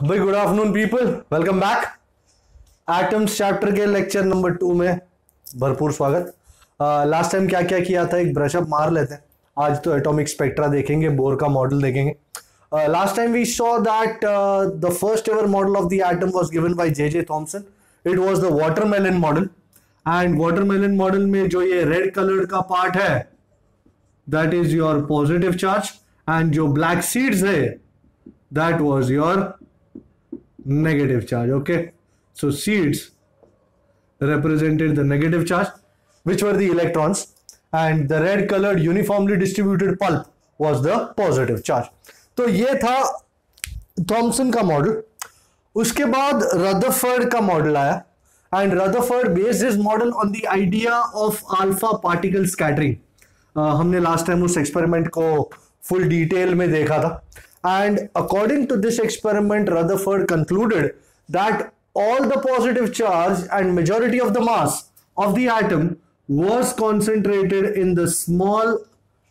भाई good afternoon people, welcome back. Atoms chapter के lecture number 2 में भरपूर स्वागत। लास्ट टाइम क्या क्या किया था एक ब्रशअप मार लेते हैं। आज तो एटॉमिक स्पेक्ट्रा देखेंगे, बोर का मॉडल देखेंगे। Last time we saw that the first ever model of the atom was given by J Thomson. It was the watermelon model. And watermelon model में जो ये रेड कलर का part है that is your positive charge, and जो black seeds है that was your negative charge. Okay, so seeds represented the negative charge, which were the electrons, and the red colored uniformly distributed pulp was the positive charge. तो ये था Thompson का model. उसके बाद Rutherford का model आया, and Rutherford based his model on the idea of alpha particle scattering. हमने last time उस एक्सपेरिमेंट को फुल डिटेल में देखा था। And according to this experiment, Rutherford concluded that all the positive charge and majority of the mass of the atom was concentrated in the small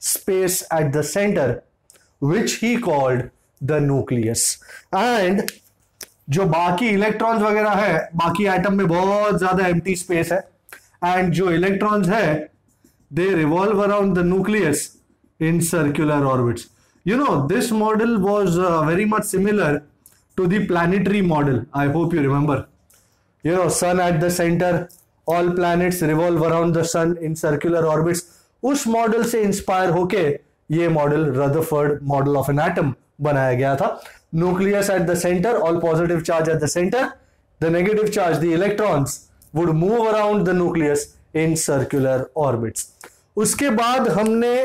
space at the center, which he called the nucleus. And जो बाकी electrons वगैरह है, बाकी atom में बहुत ज्यादा empty space है, and जो इलेक्ट्रॉन्स है they revolve around the nucleus in circular orbits. You know, this model was very much similar to the planetary model. I hope you remember. You know, sun at the center, all planets revolve around the sun in circular orbits. उस model से inspire होके ये model Rutherford model of an atom बनाया गया था। Nucleus at the centre, all positive charge at the centre, the negative charge, the electrons would move around the nucleus in circular orbits. उसके बाद हमने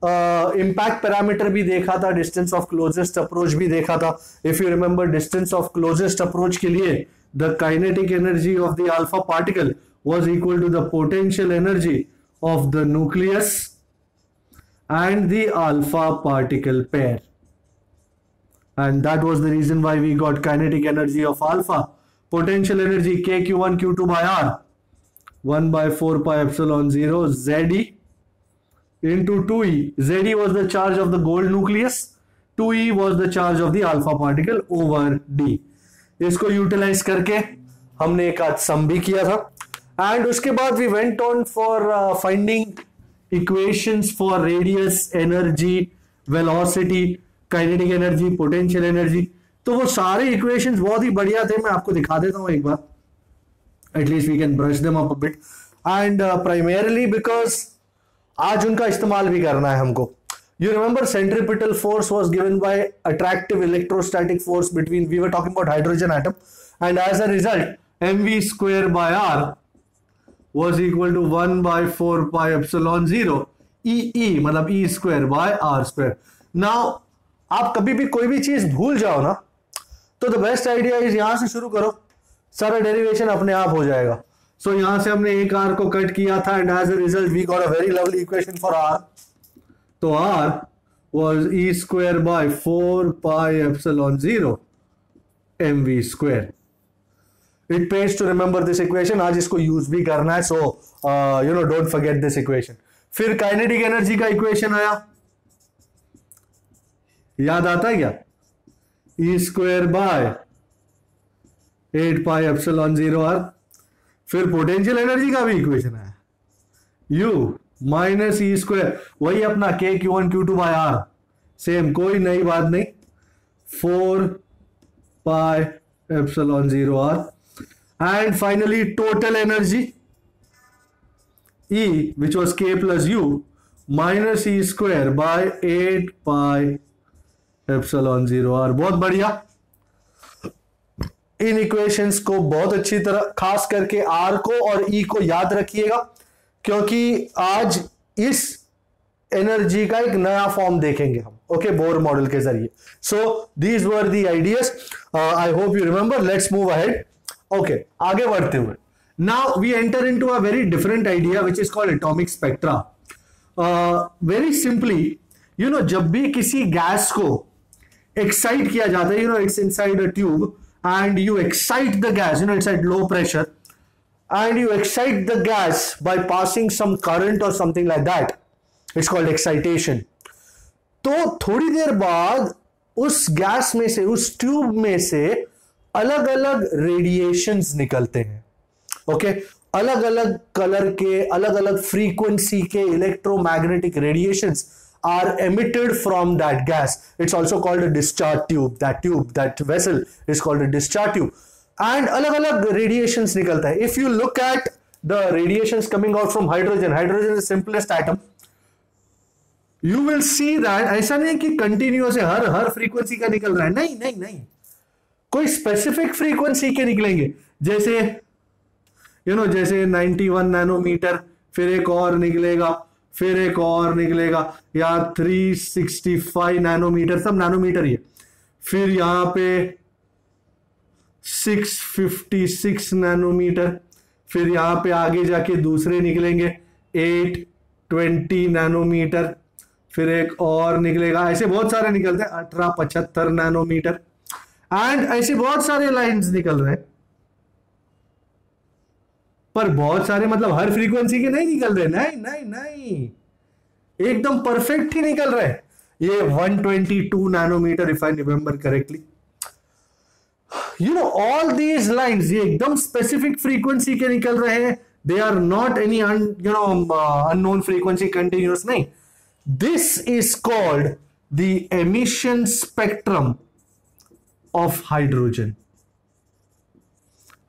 impact parameter भी देखा था, distance of closest approach भी देखा था। If you remember, distance of closest approach के लिए the kinetic energy of the alpha particle was equal to the potential energy of the nucleus and the alpha particle pair, and that was the reason why we got kinetic energy of alpha, potential energy k q1 q2 by r 1 by 4 pi epsilon 0 Ze into 2e. Ze was the charge of the gold nucleus, 2e was the charge of the alpha particle over d. इसको utilise करके हमने एक आज सम भी किया था, and उसके बाद we went on for finding equations for radius, energy, velocity, kinetic energy, potential energy. तो वो सारे इक्वेशंस बहुत ही बढ़िया थे। मैं आपको दिखा देता हूं एक बार, at least we can brush them up a bit, and primarily because आज उनका इस्तेमाल भी करना है हमको। You remember centripetal force was given by attractive electrostatic force between, we were talking about hydrogen atom, and as a result mv square by r was equal to 1 by 4 pi epsilon 0 e मतलब e square by r square. Now आप कभी भी कोई भी चीज भूल जाओ ना, तो द बेस्ट आइडिया इज यहां से शुरू करो, सारा डेरिवेशन अपने आप हो जाएगा। सो यहां से हमने एक आर को कट किया था, and as a result we got a very lovely equation for R. तो R was e square by 4 pi epsilon 0 mv square. It pays to remember this equation, आज इसको यूज भी करना है, so you know don't forget this equation. फिर kinetic energy का equation आया, याद आता है क्या? E square by 8 pi epsilon 0 R. फिर पोटेंशियल एनर्जी का भी इक्वेशन है, U माइनस ई स्क्वायर, वही अपना k q1 q2 by r, same, कोई नई बात नहीं, 4 pi epsilon 0 r। And finally total energy E, which was k plus U minus e square by 8 pi epsilon 0 r। बहुत बढ़िया। इन equations को बहुत अच्छी तरह, खास करके आर को और ई को याद रखिएगा, क्योंकि आज इस एनर्जी का एक नया फॉर्म देखेंगे हम, ओके, बोर मॉडल के जरिए। So these were the ideas, I hope you remember. Let's move ahead. Okay, आगे बढ़ते हुए now we enter into a very different idea which is called atomic spectra. Very simply, you know, जब भी किसी gas को excite किया जाता है, you know, it's inside a tube, and you excite the gas, you know, it's at low pressure, and you excite the gas by passing some current or something like that. It's called excitation. तो थोड़ी देर बाद उस gas में से, उस tube में से अलग अलग रेडिएशंस निकलते हैं। ओके, अलग अलग कलर के, अलग अलग फ्रीक्वेंसी के electromagnetic radiations are emitted from that gas. It's also called a discharge tube. That vessel is called a discharge tube. And अलग अलग radiations निकलता है. If you look at the radiations coming out from hydrogen is the simplest atom. You will see that ऐसा नहीं कि continuous है, हर frequency का निकल रहा है, नहीं, कोई specific frequency के निकलेंगे, जैसे जैसे 91 नैनोमीटर, फिर एक और निकलेगा, फिर एक और निकलेगा, या 365 नैनोमीटर, सब नैनोमीटर ही है, फिर यहां पे 656 नैनोमीटर, फिर यहां पे आगे जाके दूसरे निकलेंगे 820 नैनोमीटर, फिर एक और निकलेगा, ऐसे बहुत सारे निकलते हैं, 1875 नैनोमीटर, एंड ऐसे बहुत सारे लाइंस निकल रहे हैं, पर बहुत सारे मतलब हर फ्रीक्वेंसी के नहीं निकल रहे, नहीं, एकदम परफेक्ट ही निकल रहे हैं। ये 122 nanometer, if I remember correctly. All these lines ये एकदम स्पेसिफिक फ्रीक्वेंसी के निकल रहे हैं, they are not any unknown frequency continuous, नहीं। This is called the emission spectrum of hydrogen.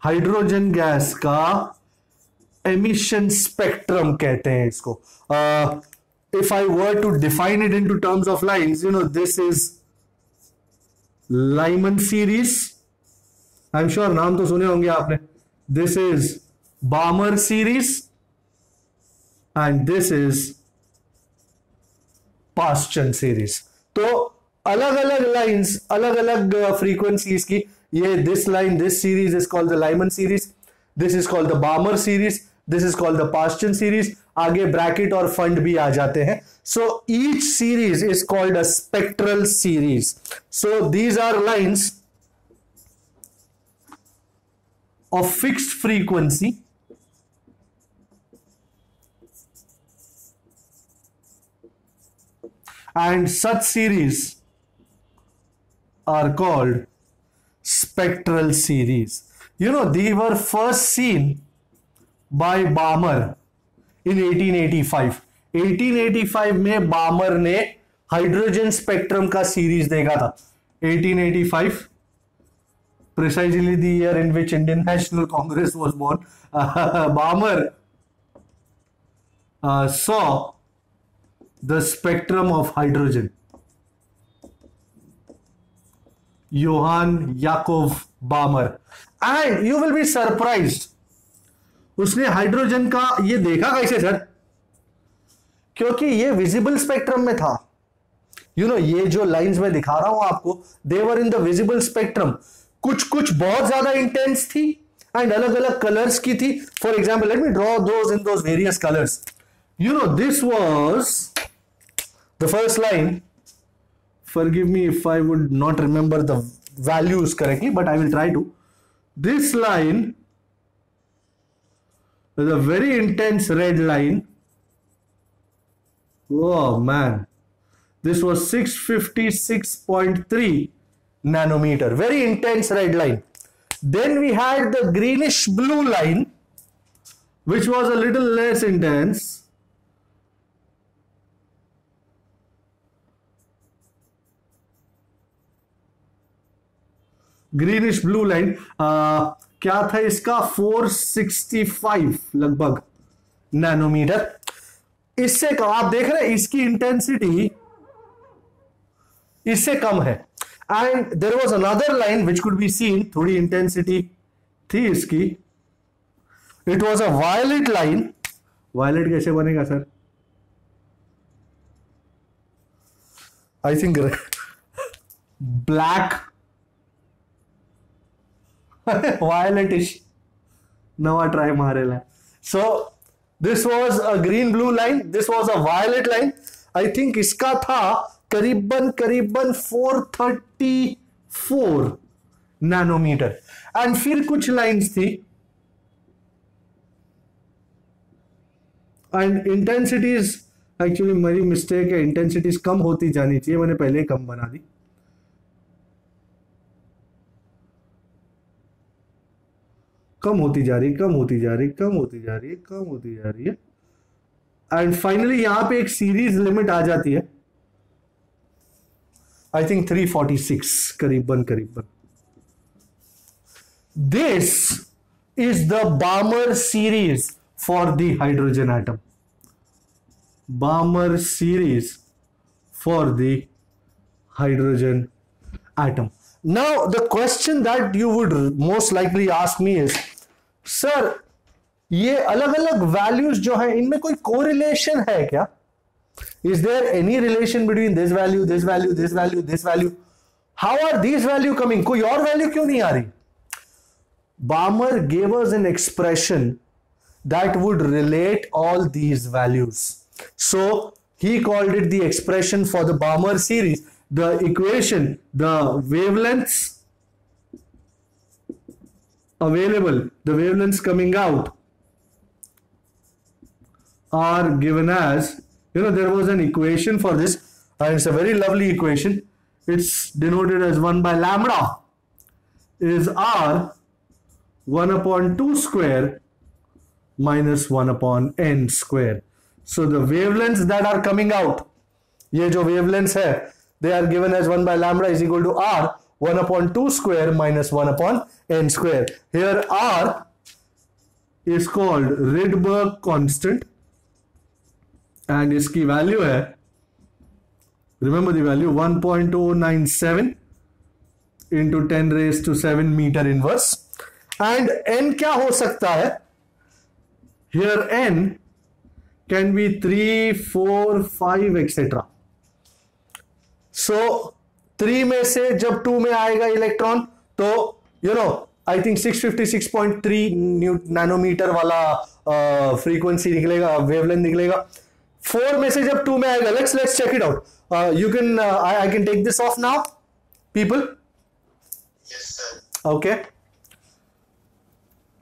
Hydrogen gas का एमिशन स्पेक्ट्रम कहते हैं इसको। If I were to define it into terms of lines, this is Lyman series, I am sure नाम तो सुने होंगे आपने। This is Balmer series and this is Paschen series. तो अलग अलग लाइंस, अलग अलग फ्रीक्वेंसीज की, ये this line, this series is called the Lyman series, this is called the Balmer series, this is called the Paschen series, आगे bracket और Pfund भी आ जाते हैं। So each series is called a spectral series. So these are lines of fixed frequency and such series are called spectral series. They were first seen by Balmer in 1885. 1885 में बामर ने hydrogen spectrum का series देखा था। 1885, precisely the year in which Indian National Congress was born. Balmer saw the spectrum of hydrogen. Johann Jakob Balmer. And you will be surprised. उसने hydrogen का ये देखा कैसे सर? क्योंकि ये विजिबल स्पेक्ट्रम में था। ये जो लाइंस में दिखा रहा हूं आपको, they were in the visible spectrum. कुछ बहुत ज्यादा इंटेंस थी एंड अलग अलग कलर्स की थी। For example, let me draw those in those various colours. This was the first line. Forgive me if I would not remember the values correctly, but I will try to. This line is a very intense red line. Oh man, this was 656.3 nanometer, very intense red line. Then we had the greenish blue line, which was a little less intense. Greenish blue line, क्या था इसका? 465 लगभग nanometre. इससे कम, आप देख रहे हैं इसकी इंटेंसिटी इससे कम है। And there was another line which could be seen, थोड़ी intensity थी इसकी। It was a violet line. Violet कैसे बनेगा sir? I think black, violetish. नवा ट्राई मारेला। So this was a green blue line. This was a violet line. I think इसका था करीबन 434 नैनोमीटर। एंड फिर कुछ लाइंस थी एंड इंटेंसिटीज, एक्चुअली मेरी मिस्टेक है, इंटेंसिटीज कम होती जानी चाहिए, मैंने पहले ही कम बना दी। कम होती जा रही, कम होती जा रही, कम होती जा रही है, कम होती जा रही है, एंड फाइनली यहां पे एक सीरीज लिमिट आ जाती है, आई थिंक 346 करीबन करीबन. This is the Barmer series for the hydrogen atom. Barmer series for the hydrogen atom. Now the question that you would most likely ask me is, sir, ये अलग अलग वैल्यूज जो है इनमें कोई कोरिलेशन है क्या? Is there any relation between this value, this value, this value, this value? How are these value coming? कोई और वैल्यू क्यों नहीं आ रही? Balmer gave us an expression that would relate all these values. So he called it the expression for the Balmer series. The equation, the wavelengths available, the wavelengths coming out are given as, there was an equation for this, and it's a very lovely equation. It's denoted as 1 by lambda is r 1 upon 2 square minus 1 upon n square. So the wavelengths that are coming out, ये जो wavelengths है, they are given as 1 by lambda is equal to r 1 upon 2 square minus 1 upon n square. Here r is called Rydberg constant and इसकी value है, remember the value, 1.097 into 10 raised to 7 meter inverse. And n क्या हो सकता है? Here n can be 3, 4, 5 etc. So 3 में से जब 2 में आएगा इलेक्ट्रॉन तो आई थिंक 656.3 नैनोमीटर वाला फ्रीक्वेंसी निकलेगा, वेवलेंथ निकलेगा. 4 में से जब 2 में आएगा, let's check it out. You can I can take this off now people. Yes, sir. Okay.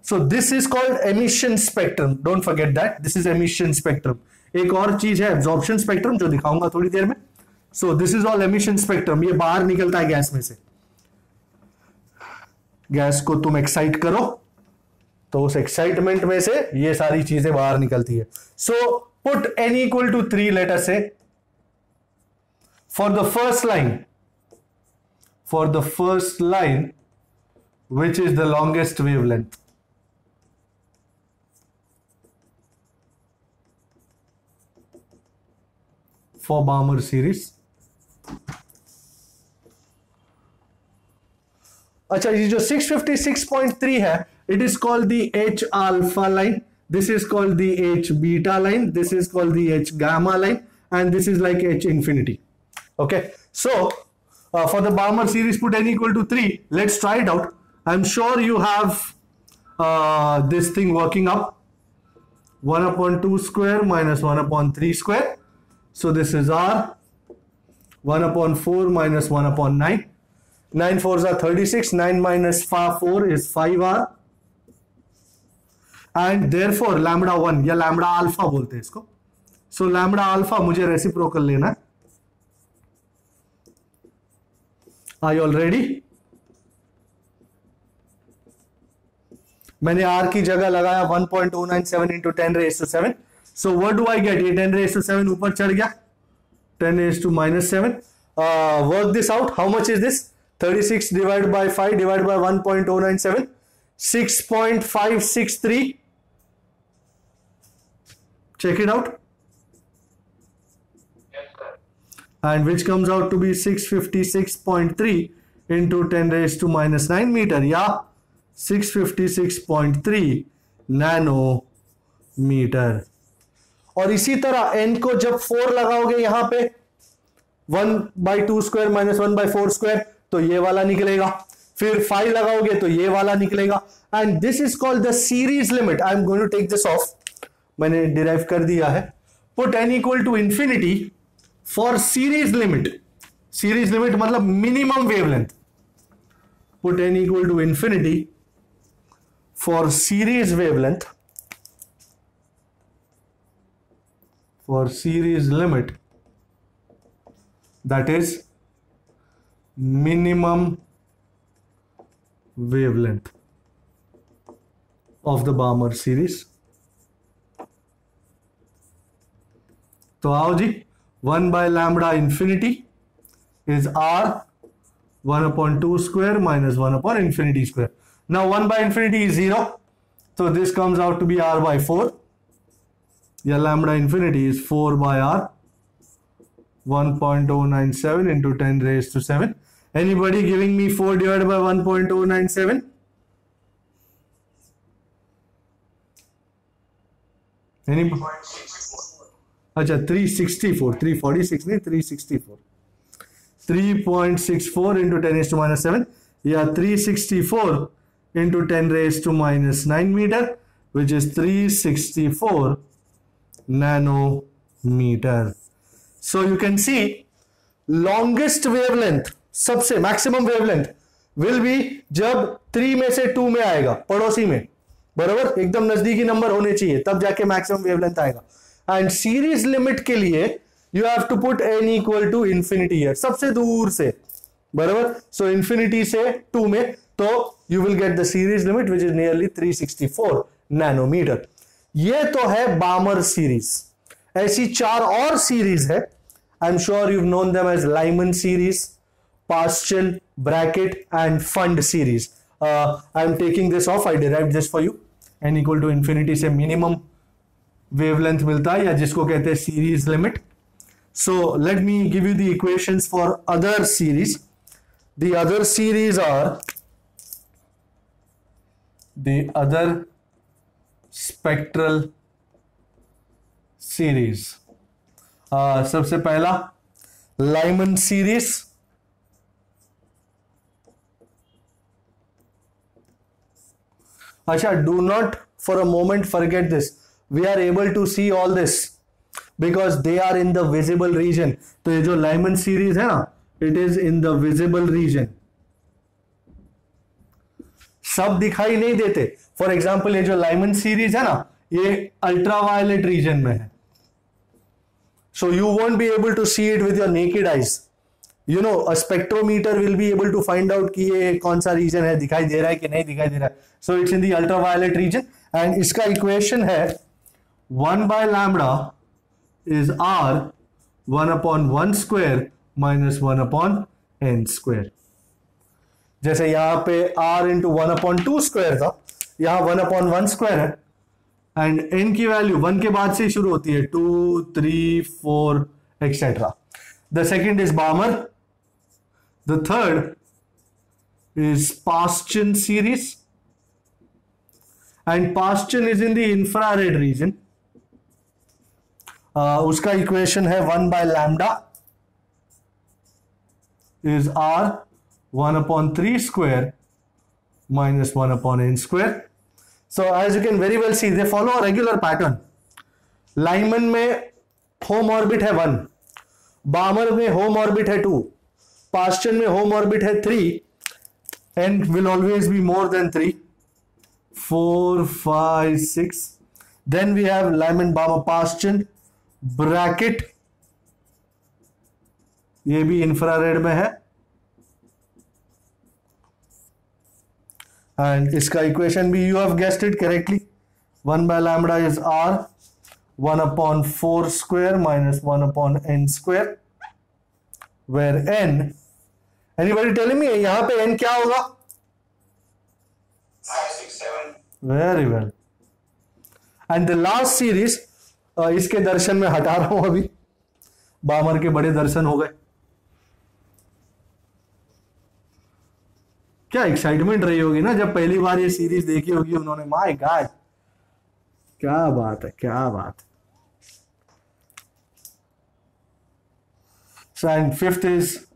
So this is called emission spectrum. Don't forget that. This is emission spectrum. एक और चीज है absorption spectrum जो दिखाऊंगा थोड़ी देर में. So this is all emission spectrum. ये बाहर निकलता है गैस में से. गैस को तुम एक्साइट करो तो उस एक्साइटमेंट में से ये सारी चीजें बाहर निकलती है. So put n equal to 3, let us say, for the first line, which is the longest wavelength. For Balmer series. अच्छा, ये जो 656.3 है, it is called the H alpha line. This is called the H beta line. This is called the H gamma line, and this is like H infinity. Okay, so for the Balmer series, put n equal to 3. Let's try it out. I'm sure you have this thing working up. 1 upon 2 square minus 1 upon 3 square. So this is r. 1 upon 4 minus 1 upon 9. 9 4s are 36. 9 minus 4 is 5r. And therefore lambda 1 या lambda alpha बोलते हैं इसको. So lambda alpha मुझे reciprocal लेना है. Are you all ready? मैंने r की जगह लगाया 1.097 into 10 raised to 7. So what do I get? ये 10 raised to 7 ऊपर चढ़ गया. 10 raised to minus 7. Work this out. How much is this? 36 divided by 5 divided by 1.097. 6.563. Check it out. Yes, sir. And which comes out to be 656.3 into 10 raised to minus 9 meter. Yeah, 656.3 nanometer. और इसी तरह n को जब 4 लगाओगे यहां पे 1/2 square minus 1/4 square तो ये वाला निकलेगा. फिर 5 लगाओगे तो ये वाला निकलेगा. And this is called the series limit. I am going to take this off. मैंने डिराइव कर दिया है. Put n equal to infinity for series limit. Series limit मतलब minimum wavelength. Put n equal to infinity for series wavelength, for series limit, that is minimum wavelength. of the Balmer series. तो आओ जी, 1 by lambda infinity is r 1 upon 2 square minus 1 upon infinity square. Now 1 by infinity is 0, so this comes out to be r by 4. Yeah, lambda infinity is 4 by r, 1.097 into 10 raised to 7. Anybody giving me 4 divided by 1.097? Anybody? अच्छा 364, 346 नहीं 364. 3.64 into 10 raised to minus 7. Yeah, 364 into 10 raised to minus 9 meter, which is 364 nanometer. So you can see longest wavelength, सबसे maximum wavelength will be जब 3 में से 2 में आएगा, पड़ोसी में, बराबर एकदम नजदीकी नंबर होने चाहिए, तब जाके मैक्सिमम वेवलेंथ आएगा. एंड सीरीज लिमिट के लिए you have to put n equal to infinity here, सबसे दूर से, बराबर. सो इंफिनिटी से 2 में, तो you will get the series limit which is nearly 364 nanometer. ये तो है बामर सीरीज. ऐसी 4 और सीरीज है. I am sure you known them as Lyman series, Paschen, bracket and fund series. I am taking this off. I derived this for you. n equal to infinity से minimum wavelength मिलता है, या जिसको कहते हैं series limit. So let me give you the equations for other series. The other series are the other spectral series. सबसे पहला Lyman series. Asha, do not for a moment forget this. We are able to see all this because they are in the visible region. तो ये जो Lyman series है ना, it is in the visible region. सब दिखाई नहीं देते. For example, ये जो Lyman series है ना, ये ultraviolet region में है. So you won't be able to see it with your naked eyes. You know, a spectrometer will be able to find out कि ये कौन सा रीजन है, दिखाई दे रहा है कि नहीं दिखाई दे रहा है. So it's in the ultraviolet region, and इसका इक्वेशन है 1 by lambda is r 1 upon 1 square minus 1 upon n square. जैसे यहाँ पे r into 1 upon 2 square था, यहाँ 1 upon 1 square है, एंड n की वैल्यू 1 के बाद से शुरू होती है, 2, 3, 4 etc. The second is Balmer. The third is Paschen series, and Paschen is in the infrared region. उसका इक्वेशन है 1 by lambda is r 1 upon 3 square minus 1 upon n square. So as you can very well see, they follow a regular pattern. Lyman में home orbit है 1, Balmer में home orbit है 2, Paschen में home orbit है 3, n will always be more than 3, 4, 5, 6. Then we have Lyman, Balmer, Paschen, bracket, ये भी infrared में है, एंड इसका इक्वेशन भी you have guessed it correctly. 1 by lambda is r 1 upon 4 square minus 1 upon n square, where n, anybody telling me यहां पे n क्या होगा? 5, 6, 7. Very well. And the last series, इसके दर्शन में हटा रहा हूं अभी, बामर के बड़े दर्शन हो गए. क्या एक्साइटमेंट रही होगी ना जब पहली बार ये सीरीज देखी होगी उन्होंने. माय गॉड, क्या बात है, क्या बात है. So and fifth is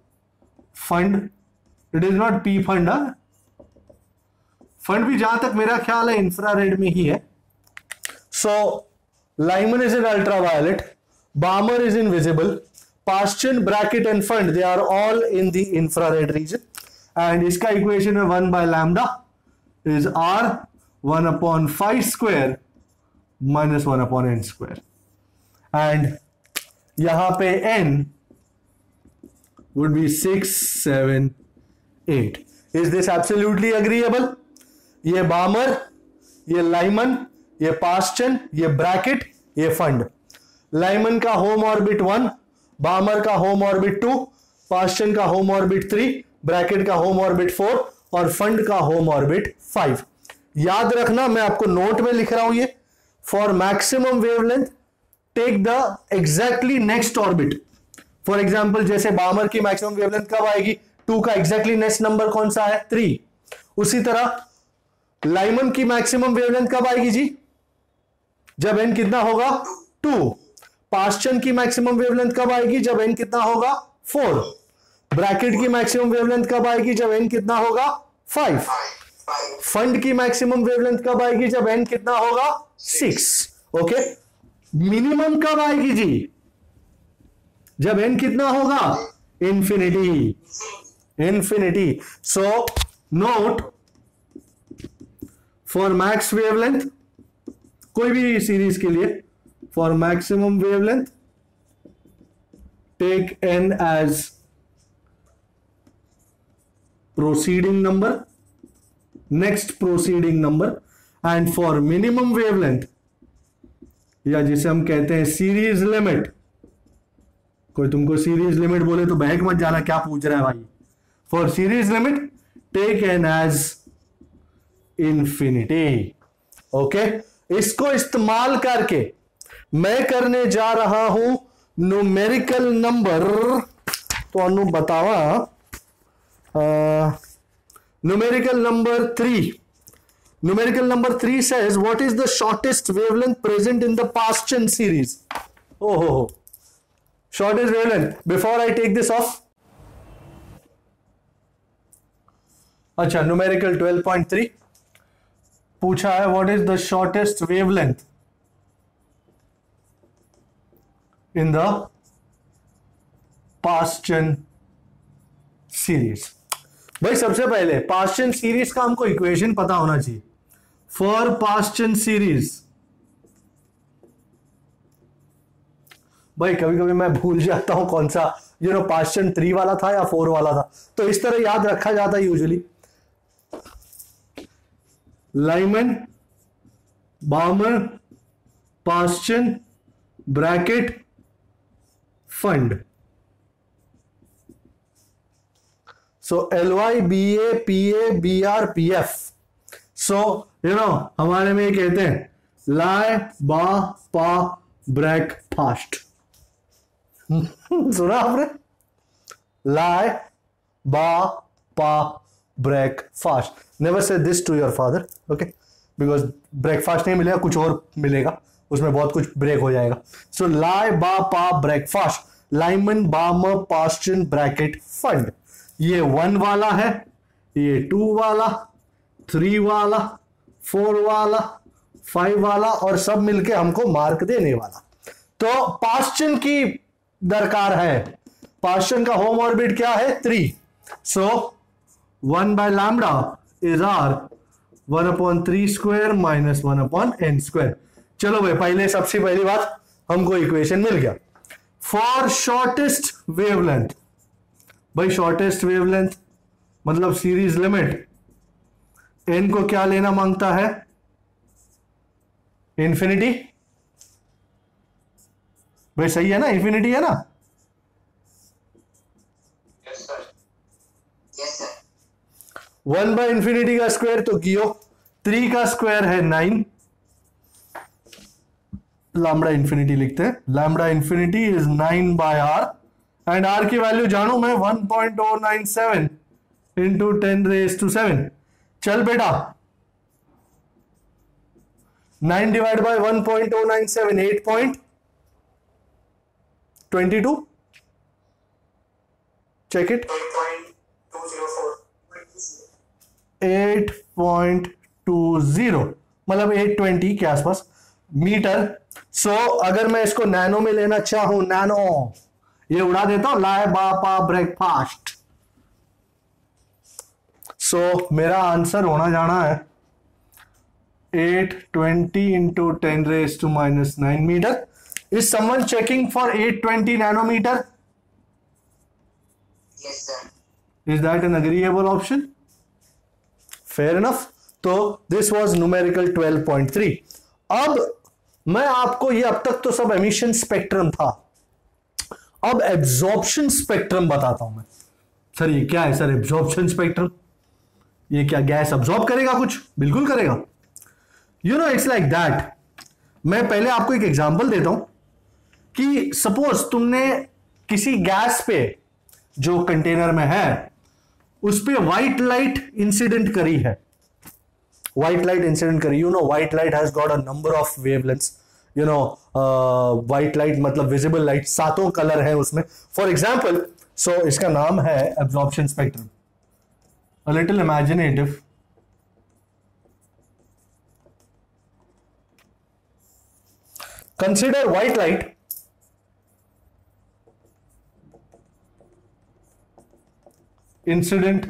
fund. It is not P fund. Fund भी जहां तक मेरा ख्याल है इंफ्रारेड में ही है. So Lyman is in ultraviolet, Balmer is invisible, Paschen, bracket and fund, they are all in the infrared region. And इसका equation है 1 by lambda is r 1 upon 5 square minus 1 upon n square. And यहां पे n would be 6, 7, 8. Is this absolutely agreeable? ये Balmer, ये Lyman, ये Paschen, ये bracket, ये fund. Lyman का होम ऑर्बिट 1, बामर का होम ऑर्बिट 2, पास्चन का होम ऑर्बिट 3, ब्रैकेट का होम ऑर्बिट 4 और फंड का होम ऑर्बिट 5। याद रखना, मैं आपको नोट में लिख रहा हूं ये, for maximum wavelength take the exactly next orbit. For example जैसे बामर की मैक्सिमम वेवलेंथ कब आएगी, 2 का एग्जैक्टली नेक्स्ट नंबर कौन सा है, 3। उसी तरह लाइमन की मैक्सिमम वेवलेंथ कब आएगी जी, जब n कितना होगा, 2। पास्चन की मैक्सिमम वेवलेंथ कब आएगी, जब n कितना होगा, 4। ब्रैकेट की मैक्सिमम वेवलेंथ कब आएगी, जब n कितना होगा, 5। फंड की मैक्सिमम वेवलेंथ कब आएगी, जब n कितना होगा, 6। ओके, मिनिमम कब आएगी जी, जब n कितना होगा, infinity, infinity. So note, for max wavelength, कोई भी सीरीज के लिए, for maximum wavelength take n as proceeding number, next proceeding number, and for minimum wavelength, या जिसे हम कहते हैं सीरीज लिमिट, कोई तुमको सीरीज लिमिट बोले तो बहक मत जाना, क्या पूछ रहा है भाई। For series limit take n as infinity. Okay, इसको इस्तेमाल करके मैं करने जा रहा हूं न्यूमेरिकल नंबर, तो अनु बतावा, numerical number 3। Numerical number 3 says what is the shortest wavelength present in the Paschen series? Oh, shortest wavelength. Before I take this off, अच्छा, न्यूमेरिकल 12.3 पूछा है what is the shortest wavelength in the Paschen series. भाई सबसे पहले Paschen series का हमको equation पता होना चाहिए। फॉर पास्चन सीरीज, भाई कभी कभी मैं भूल जाता हूं कौन सा पास्चन 3 वाला था या 4 वाला था, तो इस तरह याद रखा जाता है usually. Lyman, बामर, Paschen, bracket, fund. सो LY, BA, PA, BR, PF। सो हमारे में कहते हैं लाए, बा, पा, ब्रेक, फास्ट। सुना आपने, लाए, बा, पा, break, fast. Never say this to your father, okay, because breakfast नहीं मिलेगा, कुछ और मिलेगा, उसमें बहुत कुछ ब्रेक हो जाएगा। सो लाए, बा, पा, breakfast, Lyman, बामर, Paschen, bracket, fund. ये 1 वाला है, ये 2 वाला, 3 वाला, 4 वाला, 5 वाला और सब मिलके हमको मार्क देने वाला। तो पास्चन की दरकार है। पास्चन का होम ऑर्बिट क्या है, 3। सो 1 by lambda is r 1/3 square minus 1/n square। चलो भाई, पहले सबसे पहली बात हमको इक्वेशन मिल गया। फॉर शॉर्टेस्ट वेवलेंथ, भाई शॉर्टेस्ट वेवलेंथ मतलब सीरीज लिमिट, n को क्या लेना मांगता है, इंफिनिटी। भाई सही है ना, इंफिनिटी है ना। Yes, sir. Yes, sir. 1 by infinity का स्क्वायर तो कियो, 3 का स्क्वायर है 9, लैम्बडा इंफिनिटी लिखते हैं। Lambda infinity is 9 by r and r की वैल्यू जानू मैं 1.097 इंटू 10⁻⁷। चल बेटा, 9 डिवाइड बाय 1.097, 8.22। चेक इट, 8.20 मतलब 820 के आसपास मीटर। सो अगर मैं इसको नैनो में लेना चाहूं, नैनो, ये उड़ा देता हूं, लाए, बापा, ब्रेकफास्ट। सो मेरा आंसर होना जाना है 820 into 10⁻⁹ meter. Is someone checking for 820 nanometer? Yes, sir. Is that an agreeable option? Fair enough. तो दिस वाज न्यूमेरिकल 12.3। अब मैं आपको ये, अब तक तो सब एमिशन स्पेक्ट्रम था, अब एब्जॉर्प्शन स्पेक्ट्रम बताता हूं मैं। सर ये क्या है सर एब्जॉर्प्शन स्पेक्ट्रम? ये क्या गैस अब्जॉर्ब करेगा कुछ? बिल्कुल करेगा। You know it's like that. मैं पहले आपको एक एग्जांपल देता हूं कि सपोज तुमने किसी गैस पे जो कंटेनर में है उस पे व्हाइट लाइट इंसिडेंट करी है, व्हाइट लाइट इंसिडेंट करी। You know white light has got a number of wavelengths. You know white light मतलब विजिबल लाइट, 7 कलर है उसमें फॉर एग्जाम्पल। सो इसका नाम है absorption spectrum. A little imaginative. Consider white light incident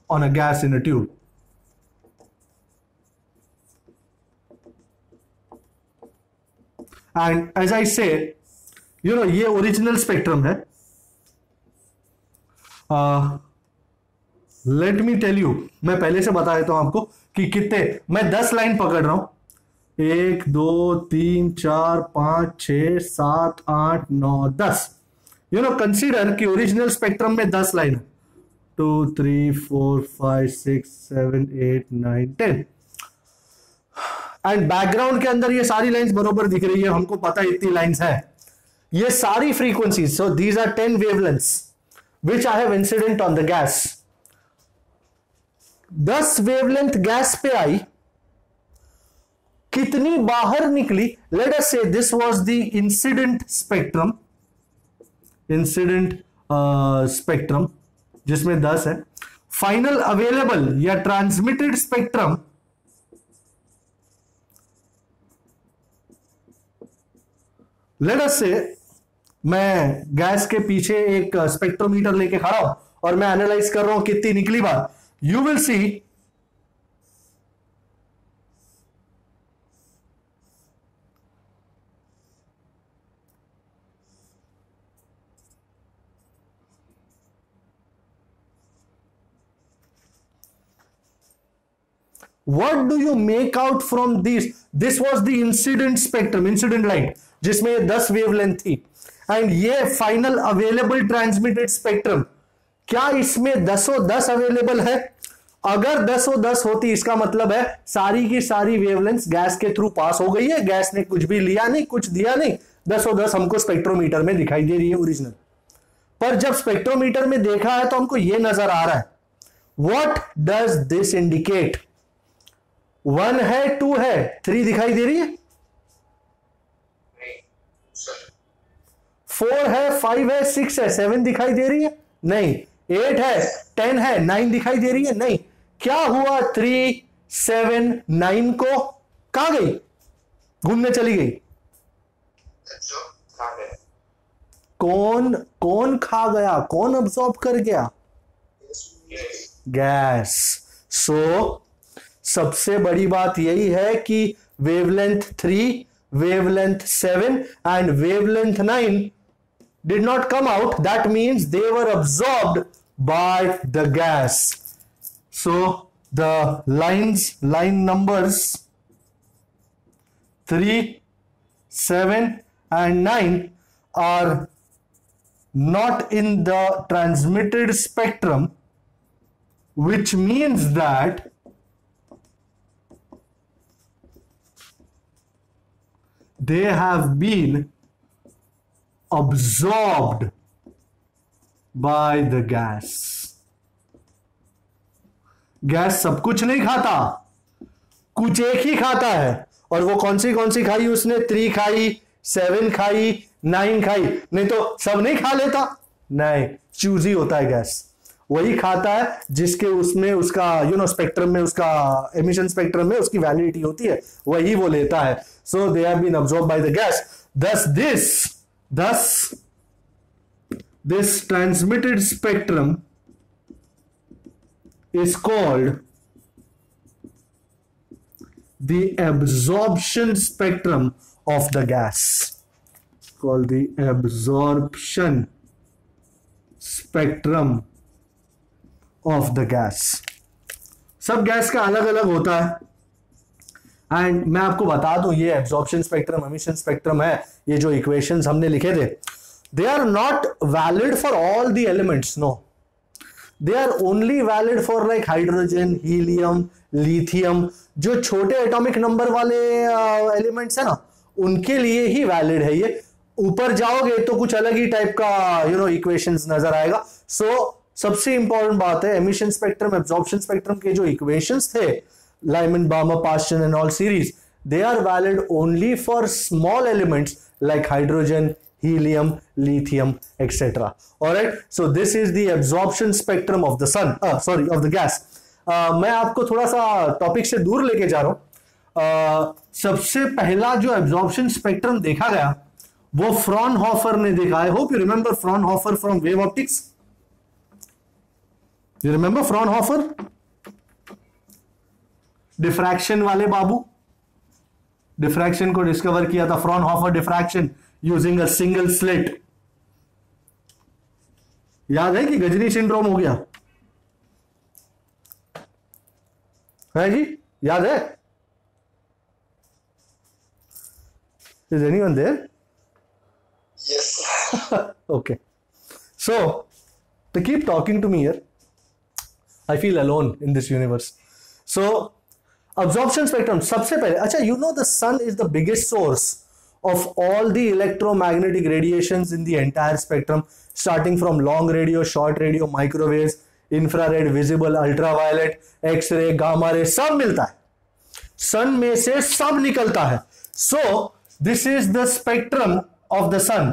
on a gas in a tube. And as I say, you know ये original spectrum है। Let me tell you, मैं पहले से बता देता हूं आपको कि कितने, मैं 10 लाइन पकड़ रहा हूं। 1 2 3 4 5 6 7 8 9 10। यू नो कंसीडर कि ओरिजिनल स्पेक्ट्रम में 10 लाइन है। 2 3 4 5 6 7 8 9 10। एंड बैकग्राउंड के अंदर ये सारी लाइंस बरोबर दिख रही है, हमको पता है इतनी लाइंस है। ये सारी frequencies, so these are 10 wavelengths which I have incident on the gas. 10 wavelength gas पे आई, कितनी बाहर निकली? Let us say this was the incident spectrum, incident spectrum जिसमें 10 है। फाइनल अवेलेबल या transmitted spectrum let us say मैं gas के पीछे एक स्पेक्ट्रोमीटर लेके खड़ा हूं और मैं एनालाइज कर रहा हूं कितनी निकली बात। You will see what do you make out from this? This was the incident spectrum, incident light जिसमें 10 वेवलेंथ थी। एंड ये फाइनल अवेलेबल ट्रांसमिटेड स्पेक्ट्रम, क्या इसमें 10 अवेलेबल है? अगर 10 होती इसका मतलब है सारी की सारी वेवलेंथ गैस के थ्रू पास हो गई है, गैस ने कुछ भी लिया नहीं, कुछ दिया नहीं। 10 हमको स्पेक्ट्रोमीटर में दिखाई दे रही है ओरिजिनल। पर जब स्पेक्ट्रोमीटर में देखा है तो हमको ये नजर आ रहा है। What does this indicate? 1 है, 2 है, 3 दिखाई दे रही है, 4 है, 5 है, 6 है, 7 दिखाई दे रही है नहीं, 8 है, 10 है, 9 दिखाई दे रही है नहीं। क्या हुआ? 3 7 9 को कहां गई? घूमने चली गई। कौन खा गया? कौन अब्सॉर्ब कर गया? गैस। सो सबसे बड़ी बात यही है कि wavelength 3, wavelength 7 and wavelength 9 did not come out. That means they were absorbed by the gas. So the line numbers 3, 7 and 9 are not in the transmitted spectrum, which means that they have been absorbed by the gas. Gas सब कुछ नहीं खाता, कुछ एक ही खाता है। और वो कौन सी खाई उसने? 3 खाई, 7 खाई, 9 खाई। नहीं तो सब नहीं खा लेता, नहीं, चूजी होता है गैस। वही खाता है जिसके उसमें उसका स्पेक्ट्रम में, उसका एमिशन स्पेक्ट्रम में उसकी वैलिडिटी होती है, वही वो लेता है। So they have been absorbed by the gas. Thus this transmitted spectrum is called the absorption spectrum of the gas. Called the absorption spectrum of the gas. सब गैस का अलग अलग होता है। एंड मैं आपको बता दूं, ये एब्जॉर्प्शन स्पेक्ट्रम, एमिशन स्पेक्ट्रम है, ये जो इक्वेशंस हमने लिखे थे, they are not valid for all the elements, no, they are only valid for like hydrogen, helium, lithium, जो छोटे एटॉमिक नंबर वाले एलिमेंट्स है ना, उनके लिए ही वैलिड है ये। ऊपर जाओगे तो कुछ अलग ही टाइप का इक्वेशंस नजर आएगा। सो सबसे इंपॉर्टेंट बात है, एमिशन स्पेक्ट्रम, एब्जॉर्प्शन स्पेक्ट्रम के जो इक्वेशंस थे, Lyman, Barmer, Paschen and all series, they are valid only for small elements like hydrogen, helium, lithium, etc. All right, so this is the absorption spectrum of the sun, of the gas. मैं आपको थोड़ा सा topic से दूर लेके जा रहा हूं। सबसे पहला जो एब्जॉर्प्शन स्पेक्ट्रम देखा गया वो फ्रॉनहोफर ने देखा। आई hope you remember Fraunhofer from wave optics. You remember Fraunhofer, diffraction वाले बाबू, डिफ्रैक्शन को डिस्कवर किया था, Fraunhofer diffraction using a single slit. याद है कि गजनी सिंड्रोम हो गया है जी, याद है? Is anyone there? Yes. Okay. So, to keep talking to me here, I feel alone in this universe. So, absorption spectrum, सबसे पहले, अच्छा, you know the sun is the biggest source of all the electromagnetic radiations in the entire spectrum, starting from long radio, short radio, microwaves, infrared, visible, ultraviolet, x-ray, gamma ray, सब मिलता है, sun में से सब निकलता है। So, this is the spectrum of the sun.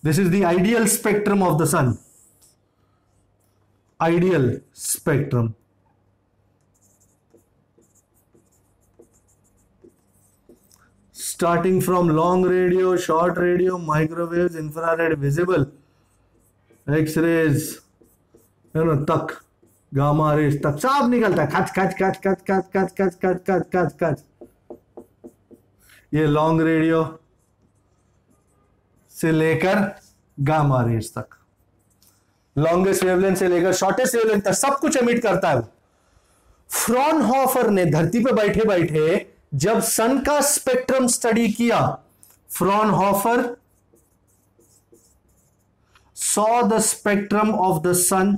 This is the ideal spectrum of the sun. Ideal spectrum. Starting from long radio, short radio, microwaves, infrared, visible, x-rays, तक, gamma rays तक सब निकलता है, खच खच खच खच खच खच खच खच खच खच खच। ये लॉन्ग रेडियो से लेकर गामा रेज तक, लॉन्गेस्ट वेवलेंथ से लेकर शॉर्टेस्ट वेवलेंथ तक सब कुछ एमिट करता है। फ्रॉनहोफर ने धरती पे बैठे बैठे जब सन का स्पेक्ट्रम स्टडी किया, Fraunhofer saw the spectrum of the sun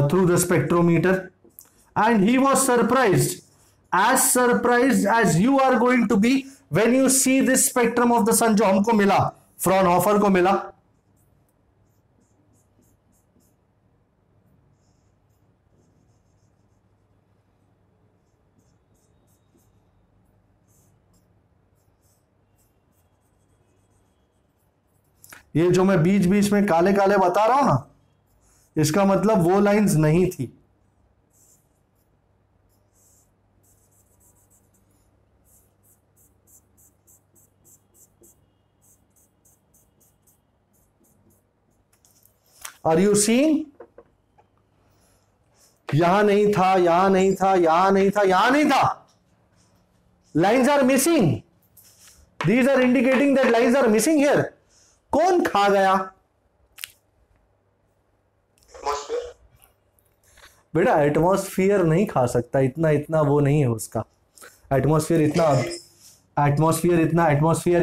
through the spectrometer, and he was surprised as you are going to be when you see this spectrum of the sun जो हमको मिला, फ्रॉनहोफर को मिला। ये जो मैं बीच बीच में काले काले बता रहा हूं ना, इसका मतलब वो लाइंस नहीं थी। Are you seeing? यहां नहीं था, यहां नहीं था, यहां नहीं था, यहां नहीं था। Lines are missing, these are indicating that lines are missing here. कौन खा गया? बेटा एटमॉस्फेयर नहीं खा सकता, इतना वो नहीं है उसका। एटमॉस्फेयर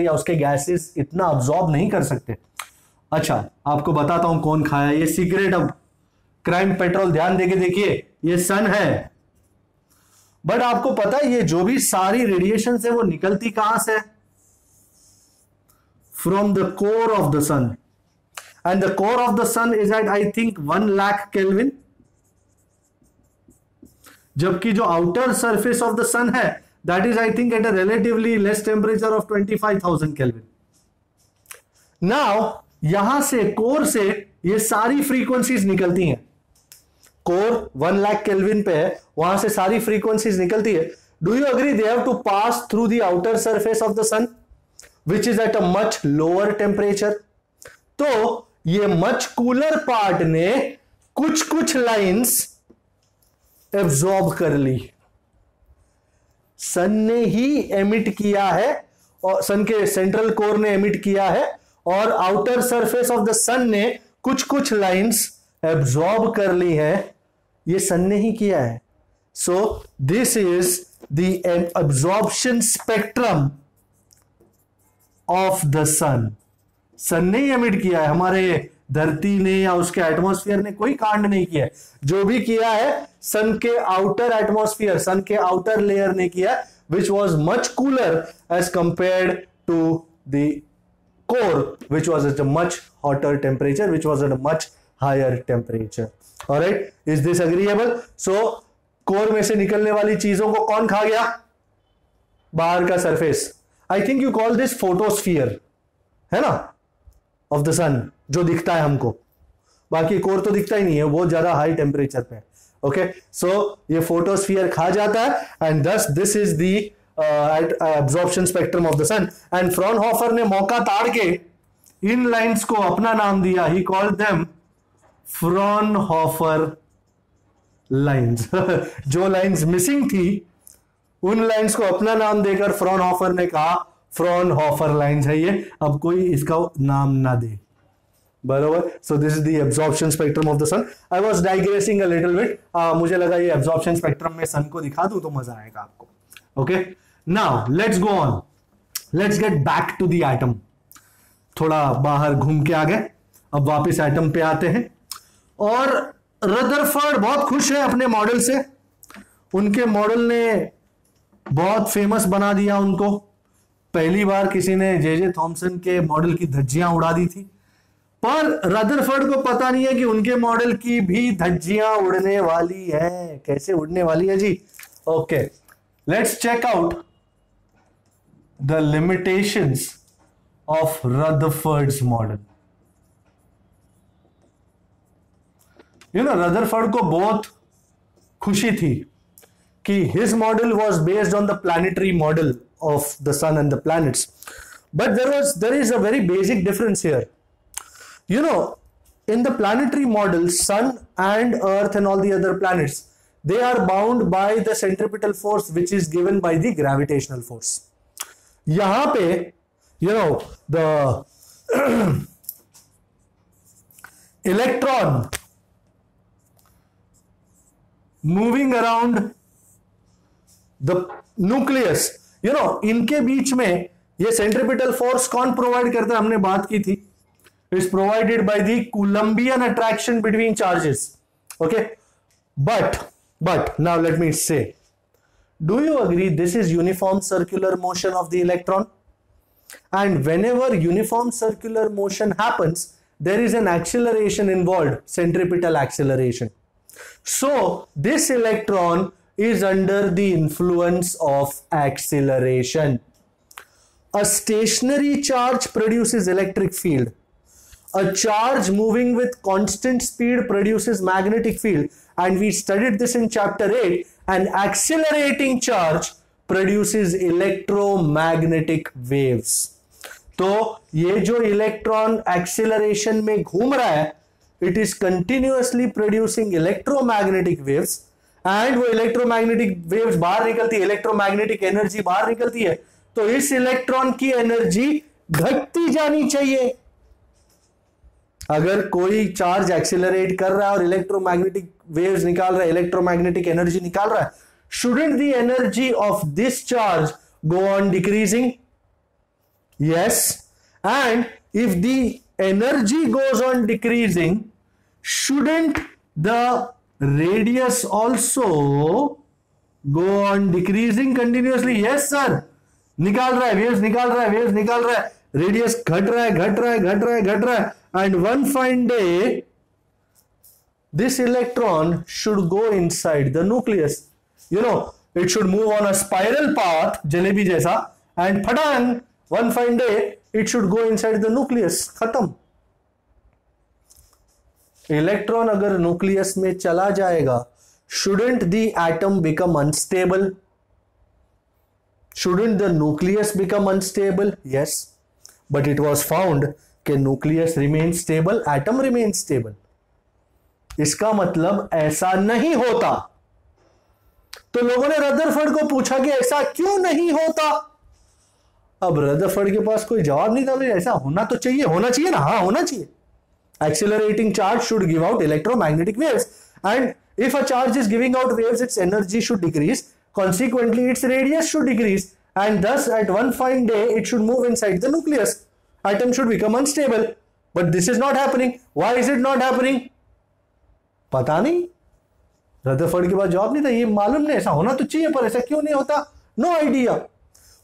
या उसके गैसेस इतना अब्सॉर्ब नहीं कर सकते। अच्छा, आपको बताता हूं कौन खाया। ये सीक्रेट, अब क्राइम पेट्रोल ध्यान देके देखिए, ये सन है। बट आपको पता है ये जो भी सारी रेडिएशन है वो निकलती कहां से? From the core of the sun, and the core of the sun is at I think 1 lakh Kelvin, जबकि जो outer surface of the sun है that is I think at a relatively less temperature of 25,000 Kelvin. Now यहां से core से ये सारी frequencies निकलती हैं। कोर 1 लाख केल्विन पे है, वहां से सारी फ्रीक्वेंसीज निकलती है। Do you agree they have to pass through the outer surface of the sun which is at a much lower temperature? तो ये मच कूलर पार्ट ने कुछ लाइंस एब्जॉर्ब कर ली, सन ने ही एमिट किया है, और सन के सेंट्रल कोर ने एमिट किया है, और आउटर सरफेस ऑफ द सन ने कुछ लाइंस एब्जॉर्ब कर ली है, ये सन ने ही किया है. So this is the absorption spectrum of the sun. Sun ने ही एमिट किया है, हमारे धरती ने या उसके एटमॉस्फेयर ने कोई कांड नहीं किया है. जो भी किया है सन के आउटर एटमॉस्फेयर, सन के आउटर लेयर ने किया, which was much cooler as compared to the core, which was at a much hotter temperature, which was at a much higher temperature. All right, is this agreeable? So core में से निकलने वाली चीजों को कौन खा गया? बाहर का surface. I think you call this photosphere, है ना, ऑफ द सन, जो दिखता है हमको. बाकी कोर तो दिखता ही नहीं है, वो ज्यादा हाई टेम्परेचर पे. ओके, सो ये फोटोस्फियर खा जाता है and this this is the absorption spectrum of the sun. And Fraunhofer ने मौका ताड़ के इन लाइंस को अपना नाम दिया. He called them Fraunhofer lines. जो लाइंस मिसिंग थी उन लाइंस को अपना नाम देकर फ्रॉनहोफर ने कहा फ्रॉनहोफर लाइंस है ये, अब कोई इसका नाम ना दे. बराबर. So this is the absorption spectrum of the sun. I was digressing a little bit. मुझे लगा ये एब्जॉर्प्शन स्पेक्ट्रम में सन को दिखा दूं तो मजा आएगा आपको. Okay, now let's go on. Let's get back to the atom. थोड़ा बाहर घूम के आ गए, अब वापस एटम पे आते हैं. और रदरफोर्ड बहुत खुश है अपने मॉडल से. उनके मॉडल ने बहुत फेमस बना दिया उनको. पहली बार किसी ने जे थॉमसन के मॉडल की धज्जियां उड़ा दी थी, पर रदरफोर्ड को पता नहीं है कि उनके मॉडल की भी धज्जियां उड़ने वाली है. कैसे उड़ने वाली है जी? Okay, let's check out the limitations of Rutherford's model. You know, Rutherford को बहुत खुशी थी कि his model was based on the planetary model of the sun and the planets, but there is a very basic difference here. You know, in the planetary model, sun and earth and all the other planets, they are bound by the centripetal force which is given by the gravitational force. Yahan pe, you know, the electron moving around the nucleus, you know, इनके बीच में ये centripetal force कौन provide करता है? हमने बात की थी. It's provided by the Coulombian attraction between charges. Okay, but now let me say, do you agree this is uniform circular motion of the electron? And whenever uniform circular motion happens, there is an acceleration involved, centripetal acceleration. So this electron is under the influence of acceleration. A stationary charge produces electric field. A charge moving with constant speed produces magnetic field. And we studied this in chapter 8. An accelerating charge produces electromagnetic waves. तो ये जो electron acceleration में घूम रहा है, it is continuously producing electromagnetic waves, and वो electromagnetic waves बाहर निकलती है, electromagnetic energy बाहर निकलती है. तो इस इलेक्ट्रॉन की एनर्जी घटती जानी चाहिए. अगर कोई चार्ज एक्सेलरेट कर रहा है और इलेक्ट्रोमैग्नेटिक वेव्स निकाल रहा है, इलेक्ट्रोमैग्नेटिक एनर्जी निकाल रहा है, shouldn't the energy of this charge go on decreasing? Yes. And if the energy goes on decreasing, shouldn't the radius also go on decreasing continuously? Yes sir. निकाल रहा है waves, निकाल रहा है वेव्स, निकाल रहा है, रेडियस घट रहा है, घट रहा है, घट रहा है, घट रहा है. And one fine day this electron should go inside the nucleus. You know, it should move on a spiral path, jalebi जैसा, and फटांग one fine day it should go inside the nucleus. खत्म. इलेक्ट्रॉन अगर nucleus में चला जाएगा, shouldn't the atom become unstable? Shouldn't the nucleus become unstable? Yes, but it was found कि nucleus remains stable, atom remains stable. इसका मतलब ऐसा नहीं होता. तो लोगों ने रदरफोर्ड को पूछा कि ऐसा क्यों नहीं होता. अब रदरफोर्ड के पास कोई जवाब नहीं था. ऐसा होना तो चाहिए, होना चाहिए ना, हाँ होना चाहिए. Accelerating charge should give out electromagnetic waves, and if a charge is giving out waves, its energy should decrease. Consequently, its radius should decrease, and thus at one fine day it should move inside the nucleus. Atom should become unstable, but this is not happening. Why is it not happening? पता नहीं. Rutherford के पास जवाब नहीं था. ये मालूम नहीं, ऐसा होना तो चाहिए पर ऐसा क्यों नहीं होता? No idea.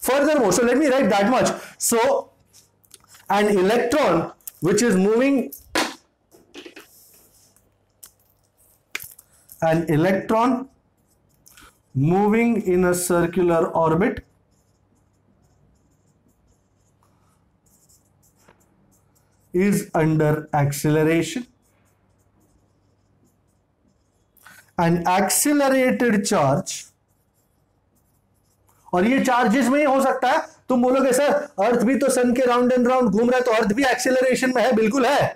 Furthermore, so let me write that much. So an electron which is moving, an electron moving in a circular orbit is under acceleration. An accelerated charge, और ये चार्जेस में ही हो सकता है. तुम बोलोगे सर अर्थ भी तो सन के राउंड एंड राउंड घूम रहा है, तो अर्थ भी एक्सेलरेशन में है. बिल्कुल है,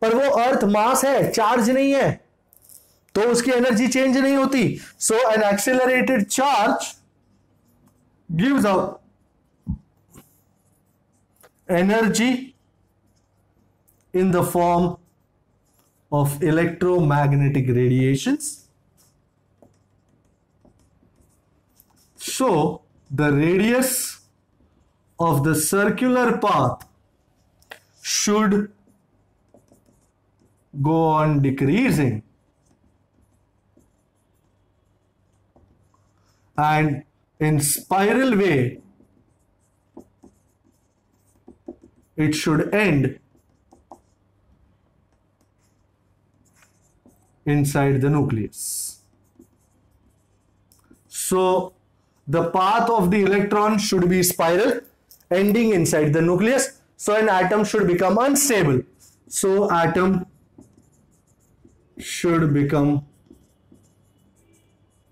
पर वो अर्थ मास है, चार्ज नहीं है, तो उसकी एनर्जी चेंज नहीं होती. So an accelerated charge gives out energy in the form of electromagnetic radiations. So the radius of the circular path should go on decreasing, and in spiral way it should end inside the nucleus. So the path of the electron should be spiral, ending inside the nucleus. So an atom should become unstable. So atom should become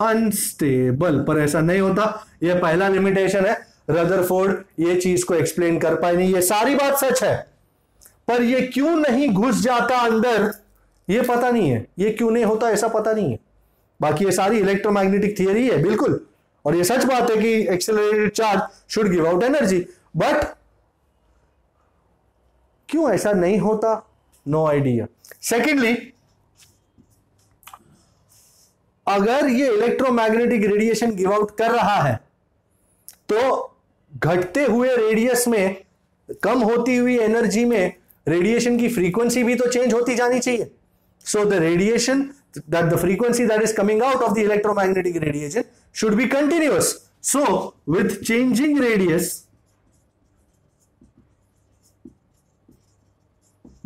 unstable. पर ऐसा नहीं होता. यह पहला limitation है. Rutherford ये चीज को एक्सप्लेन कर पाए नहीं. ये सारी बात सच है, पर ये क्यों नहीं घुस जाता अंदर, ये पता नहीं है. ये क्यों नहीं होता ऐसा पता नहीं है. बाकी ये सारी इलेक्ट्रोमैग्नेटिक थियरी है बिल्कुल, और ये सच बात है कि accelerated charge should give out energy, but क्यों ऐसा नहीं होता, नो आइडिया. सेकेंडली, अगर ये इलेक्ट्रोमैग्नेटिक रेडिएशन गिव आउट कर रहा है तो घटते हुए रेडियस में, कम होती हुई एनर्जी में रेडिएशन की फ्रीक्वेंसी भी तो चेंज होती जानी चाहिए. So the radiation, that the frequency that is coming out of the electromagnetic radiation should be continuous. So with changing radius,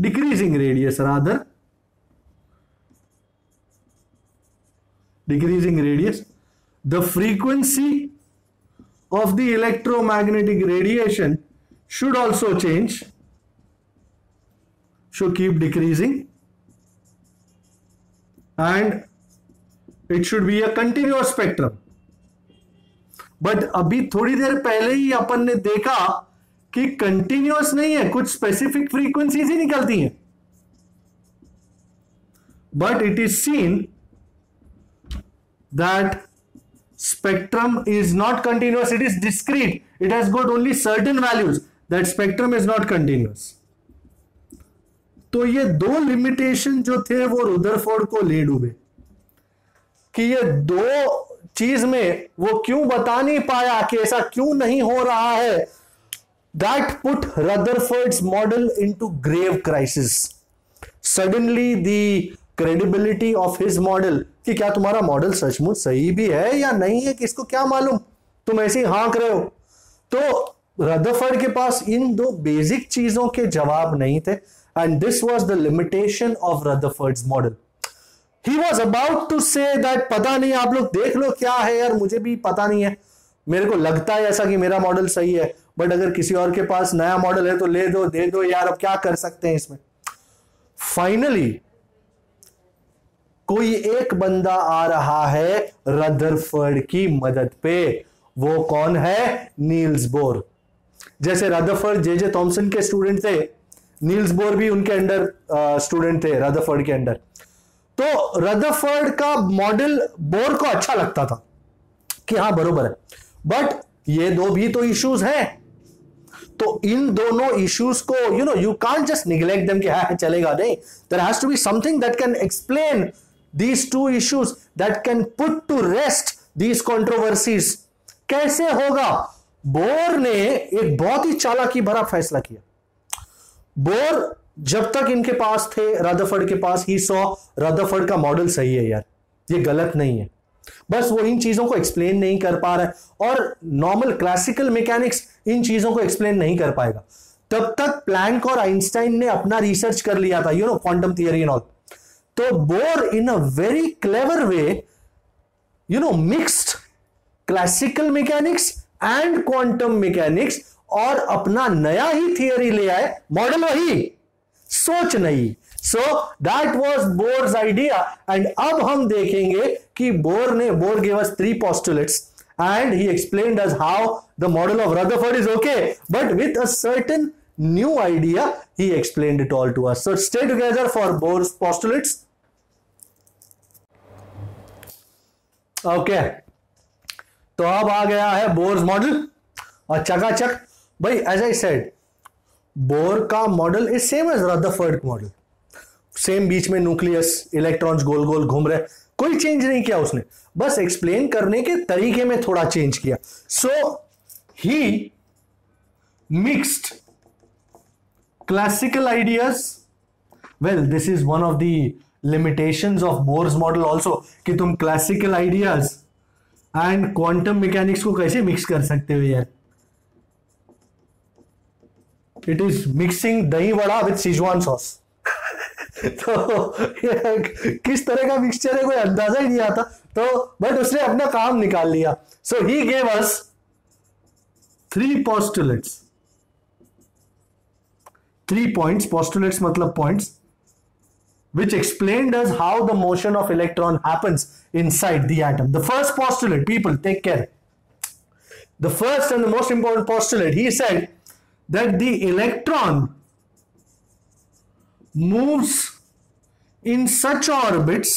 decreasing radius rather, decreasing radius, the frequency of the electromagnetic radiation should also change, should keep decreasing, and it should be a continuous spectrum. But अभी थोड़ी देर पहले ही अपन ने देखा कि continuous नहीं है, कुछ specific frequencies ही निकलती हैं. But it is seen that spectrum is not continuous, it is discrete, it has got only certain values. That spectrum is not continuous. तो ये दो लिमिटेशन जो थे वो रदरफोर्ड को ले डूबे, कि ये दो चीज में वो क्यों बता नहीं पाया कि ऐसा क्यों नहीं हो रहा है. That put Rutherford's model into grave crisis. Suddenly the credibility of his model, कि क्या तुम्हारा मॉडल सचमुच सही भी है या नहीं है, किसको क्या मालूम, तुम ऐसे ही हाँक रहे हो. तो रदरफोर्ड के पास इन दो बेसिक चीजों के जवाब नहीं थे. And this was the limitation of Rutherford's model. He was about to say that पता नहीं, आप लोग देख लो क्या है यार, मुझे भी पता नहीं है, मेरे को लगता है ऐसा कि मेरा मॉडल सही है, बट अगर किसी और के पास नया मॉडल है तो ले दो, दे दो यार, अब क्या कर सकते हैं इसमें. फाइनली कोई एक बंदा आ रहा है रदरफोर्ड की मदद पे. वो कौन है? Niels Bohr. जैसे रदरफोर्ड जे थॉमसन के स्टूडेंट थे, नील्स बोर भी उनके अंडर स्टूडेंट थे, रदरफोर्ड के अंडर. तो रदरफोर्ड का मॉडल बोर को अच्छा लगता था कि हाँ बरोबर है, बट ये दो भी तो इश्यूज हैं. तो इन दोनों इश्यूज को you can't just neglect them कि हाँ चलेगा, नहीं, there has to be something that can explain these two issues, that can put to rest these controversies. कैसे होगा? बोर ने एक बहुत ही चालाकी भरा फैसला किया। बोर जब तक इनके पास थे, रदरफोर्ड के पास, ही सॉ रदरफोर्ड का मॉडल सही है यार, ये गलत नहीं है, बस वो इन चीजों को एक्सप्लेन नहीं कर पा रहा है और नॉर्मल क्लासिकल मैकेनिक्स इन चीजों को एक्सप्लेन नहीं कर पाएगा। तब तक प्लैंक और आइंस्टाइन ने अपना रिसर्च कर लिया था, क्वांटम थियरी एंड ऑल। तो bore in a very clever way mixed classical mechanics and quantum mechanics और अपना नया ही थियरी ले आए, मॉडल वही, सोच नहीं। So that was Bohr's idea. And अब हम देखेंगे कि Bohr gave us 3 postulates and he explained us how the model of Rutherford is okay, but with a certain new idea he explained it all to us. So stay together for Bohr's postulates. Okay, तो अब आ गया है Bohr's model और चकाचक भाई, as I said, Bohr का model is same as Rutherford model, same, बीच में न्यूक्लियस, इलेक्ट्रॉन्स गोल गोल घूम रहे, कोई चेंज नहीं किया उसने, बस एक्सप्लेन करने के तरीके में थोड़ा चेंज किया। So he mixed classical ideas. Well, this is one of the limitations of Bohr's model also, कि तुम classical ideas and quantum mechanics को कैसे मिक्स कर सकते हो यार। इट इज मिक्सिंग दही वड़ा विद सिजवान सॉस। तो किस तरह का मिक्सचर है कोई अंदाजा ही नहीं आता, तो बट उसने अपना काम निकाल लिया। सो he gave us 3 postulates, 3 points, postulates मतलब points, which explained us how the motion of electron happens inside the atom. The first postulate, people take care, the first and the most important postulate, he said that the electron moves in such orbits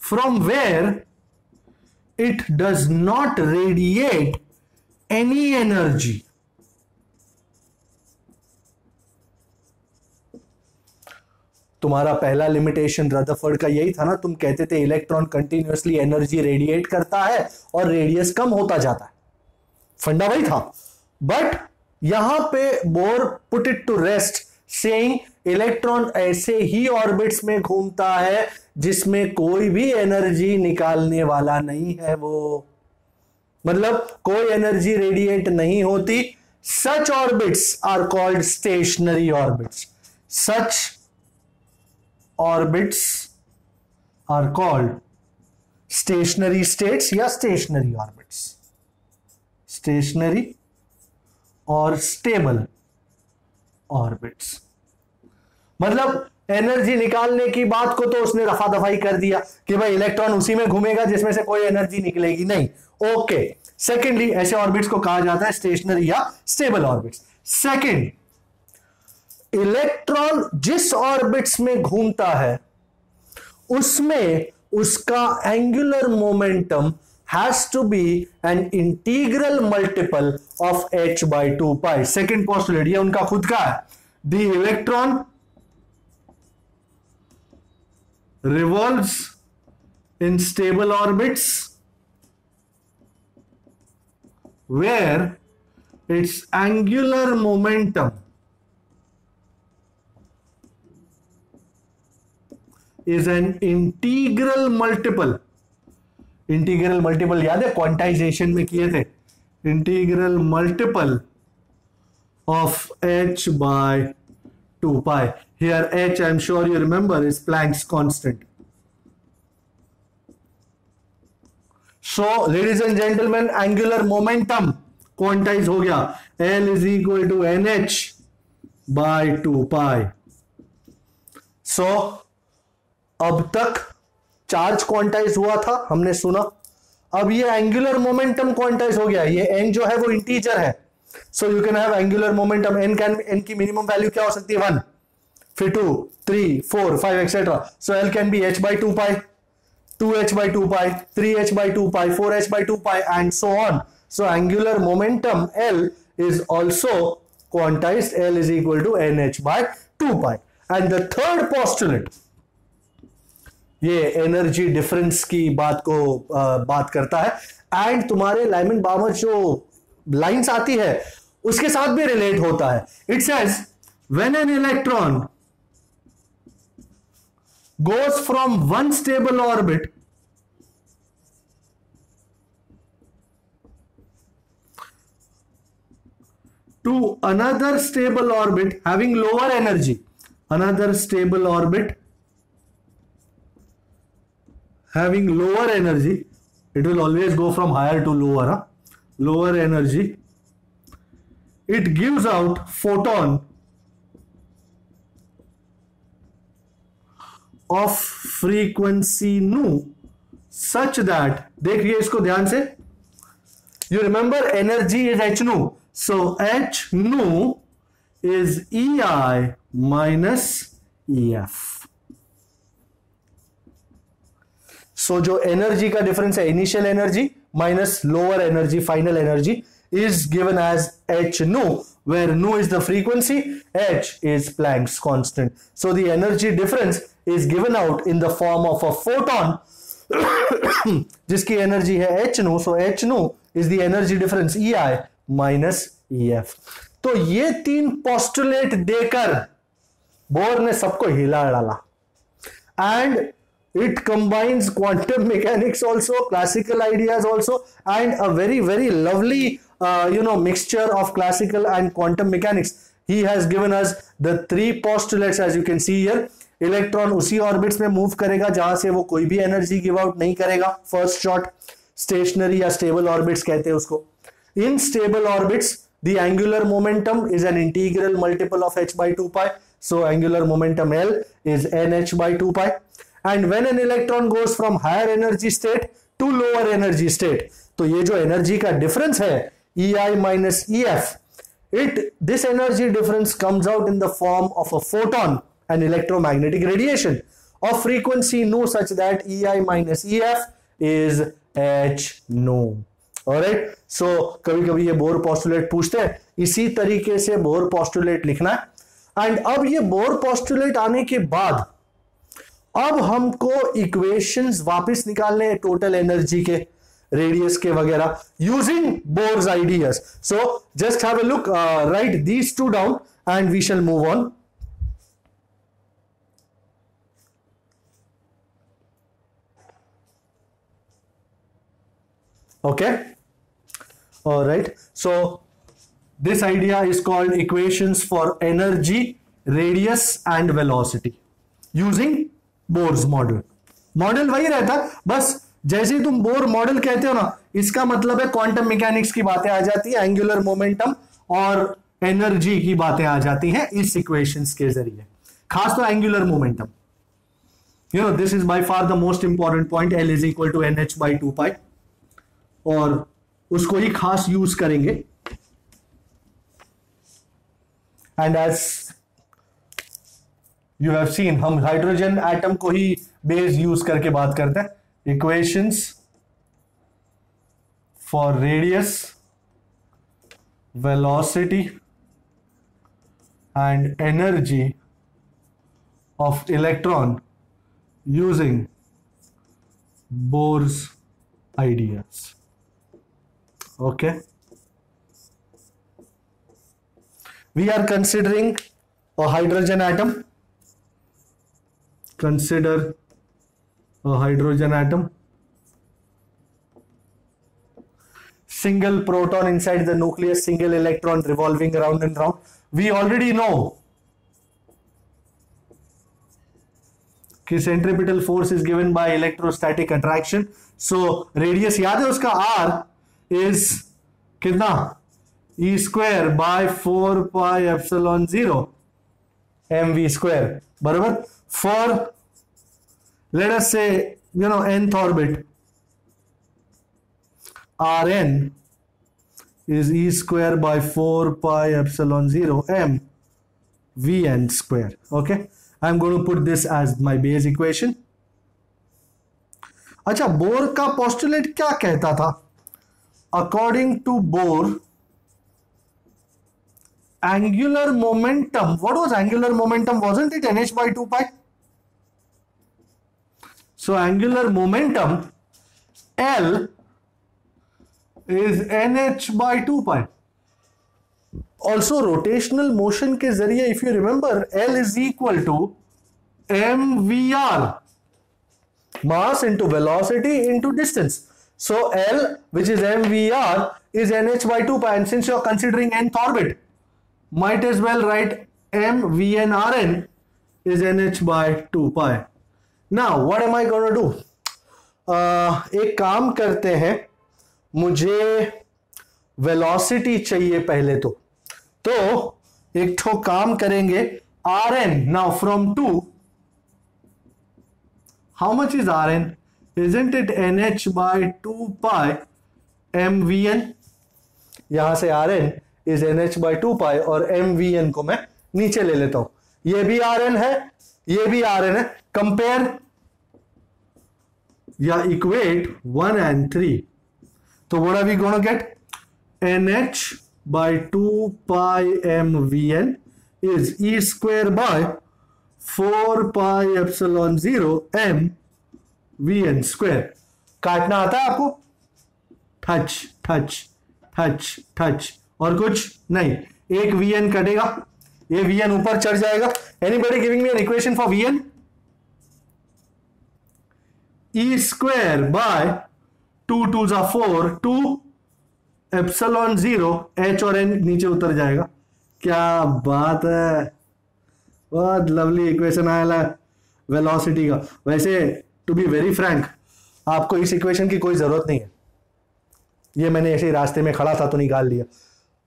from where it does not radiate any energy. तुम्हारा पहला limitation Rutherford का यही था ना, तुम कहते थे electron continuously energy radiate करता है और रेडियस कम होता जाता है, फंडा वही था। बट यहां पे Bohr put it to rest saying electron ऐसे ही ऑर्बिट्स में घूमता है जिसमें कोई भी एनर्जी निकालने वाला नहीं है, वो मतलब कोई एनर्जी रेडिएट नहीं होती। Such orbits are called stationary orbits, such orbits are called stationary states या स्टेशनरी ऑर्बिट्स, स्टेशनरी और स्टेबल ऑर्बिट्स। मतलब एनर्जी निकालने की बात को तो उसने रफा दफाई कर दिया कि भाई इलेक्ट्रॉन उसी में घूमेगा जिसमें से कोई एनर्जी निकलेगी नहीं। ओके, सेकेंडली ऐसे ऑर्बिट्स को कहा जाता है स्टेशनरी या स्टेबल ऑर्बिट्स। सेकेंड, इलेक्ट्रॉन जिस ऑर्बिट्स में घूमता है उसमें उसका angular momentum has to be an integral multiple of h by 2 pi. Second postulate ये उनका खुद का है। The electron revolves in stable orbits where its angular momentum is an integral multiple। Integral multiple याद है, क्वांटाइजेशन में किए थे, integral multiple of h by 2 pi. Here h, I'm sure you remember, is Planck's constant. So ladies and gentlemen, angular momentum quantize हो गया, L is equal to NH by 2 pi. So अब तक charge quantize हुआ था, हमने सुना, अब ये एंगुलर मोमेंटम क्वांटाइज हो गया। ये n जो है वो इंटीजर है, so you can have angular momentum. n की मिनिमम वैल्यू क्या हो सकती है? 1, फिर 2, 3, 4, 5 etcetera. So L can be h by 2 pi, 2h by 2 pi, 3h by 2 pi, 4h by 2 pi and so on. So angular momentum L is also quantized. L is equal to nh by 2 pi. And the third postulate, ये energy difference की बात करता है, and तुम्हारे Lyman barber जो lines आती है उसके साथ भी रिलेट होता है. It says when an electron goes from one stable orbit to another stable orbit having lower energy, another stable orbit having lower energy, it will always go from higher to lower, lower energy, it gives out photon of frequency nu such that, देखिए इसको ध्यान से, you remember energy is h nu, so h nu is ei minus ef. So जो energy का difference है, initial energy minus lower energy, final energy, is given as h nu, where nu is the frequency, h is Planck's constant. So the energy difference is given out in the form of a photon जिसकी energy है h nu. So h nu is the energy difference ei minus ef. तो ये तीन postulate देकर bore ने सबको हिला डाला, and it combines quantum mechanics also, classical ideas also, and a very very lovely mixture of classical and quantum mechanics. He has given us the three postulates as you can see here. Electron उसी orbits में move करेगा जहां से वो कोई भी energy give out नहीं करेगा, फर्स्ट शॉट, स्टेशनरी या स्टेबल ऑर्बिट्स कहते हैं उसको. In stable orbits the angular momentum is an integral multiple of h by 2 pi, so angular momentum L is nh by 2 pi. And when an electron goes from higher energy state to lower energy state, तो ये जो energy का difference है ei minus ef, this energy difference comes out in the form of a photon, an electromagnetic radiation of frequency nu such that ei minus ef is h nu. Alright, so कभी कभी ये bore postulate पूछते हैं, इसी तरीके से bore postulate लिखना है. एंड अब ये बोर पोस्टुलेट आने के बाद अब हमको इक्वेशंस वापस निकालने हैं टोटल एनर्जी के, रेडियस के वगैरह, using Bohr's ideas. So just have a look, write these two down and we shall move on. Okay, all right, so this idea is called equations for energy, radius and velocity using Bohr's model. Model वही रहता, बस जैसे ही तुम Bohr model कहते हो ना, इसका मतलब है क्वांटम मैकेनिक्स की बातें आ जाती है, एंगुलर मोमेंटम और एनर्जी की बातें आ जाती हैं इस इक्वेशंस के जरिए, खास तो angular momentum. This is by far the most important point. L is equal to nh by 2 pi, और उसको ही खास यूज करेंगे. And as you have seen, हम हाइड्रोजन एटम को ही बेस यूज करके बात करते हैं. Equations for radius, velocity and energy of electron using Bohr's ideas. Okay, we are considering a hydrogen atom. Consider a hydrogen atom, single proton inside the nucleus, single electron revolving around and round. We already know कि centripetal force is given by electrostatic attraction. So radius याद है उसका R is कितना, e square by 4 pi epsilon 0 mv square, बराबर. For let us say nth orbit, Rn is e square by 4 pi epsilon 0 m vn square. Okay, I'm going to put this as my base equation. अच्छा, bore का postulate क्या कहता था? according to Bohr, angular momentum, what was angular momentum? Wasn't it nh by 2 pi? So angular momentum L is nh by 2 pi. Also rotational motion के जरिए, if you remember, L is equal to mvr, mass into velocity into distance. So L, which is mvr, is nh by 2 pi, and since you are considering nth orbit, might as well write mvnrn is nh by 2 pi. Now what am I going to do? एक काम करते हैं, मुझे velocity चाहिए पहले तो एक ठो काम करेंगे, Rn now from 2, how much is Rn? Isn't it nh by 2 pi mvn? यहां से Rn is nh by 2 pi और mvn को मैं नीचे ले लेता हूं, ये भी Rn है, ये भी Rn है, कंपेयर या इक्वेट 1 and 3. तो what are we going to get? nh by 2 pi mvn is e square by 4 pi epsilon 0 m vn square. काटना आता है आपको? टच टच टच टच और कुछ नहीं, एक vn कटेगा, ये vn ऊपर चढ़ जाएगा. Anybody giving me an equation for vn? e square by 2 2s are 4, 2 epsilon 0 h और n नीचे उतर जाएगा. क्या बात है, बहुत लवली इक्वेशन आया वेलोसिटी का. वैसे टू बी वेरी फ्रैंक, आपको इस इक्वेशन की कोई जरूरत नहीं है, ये मैंने ऐसे ही रास्ते में खड़ा था तो निकाल लिया.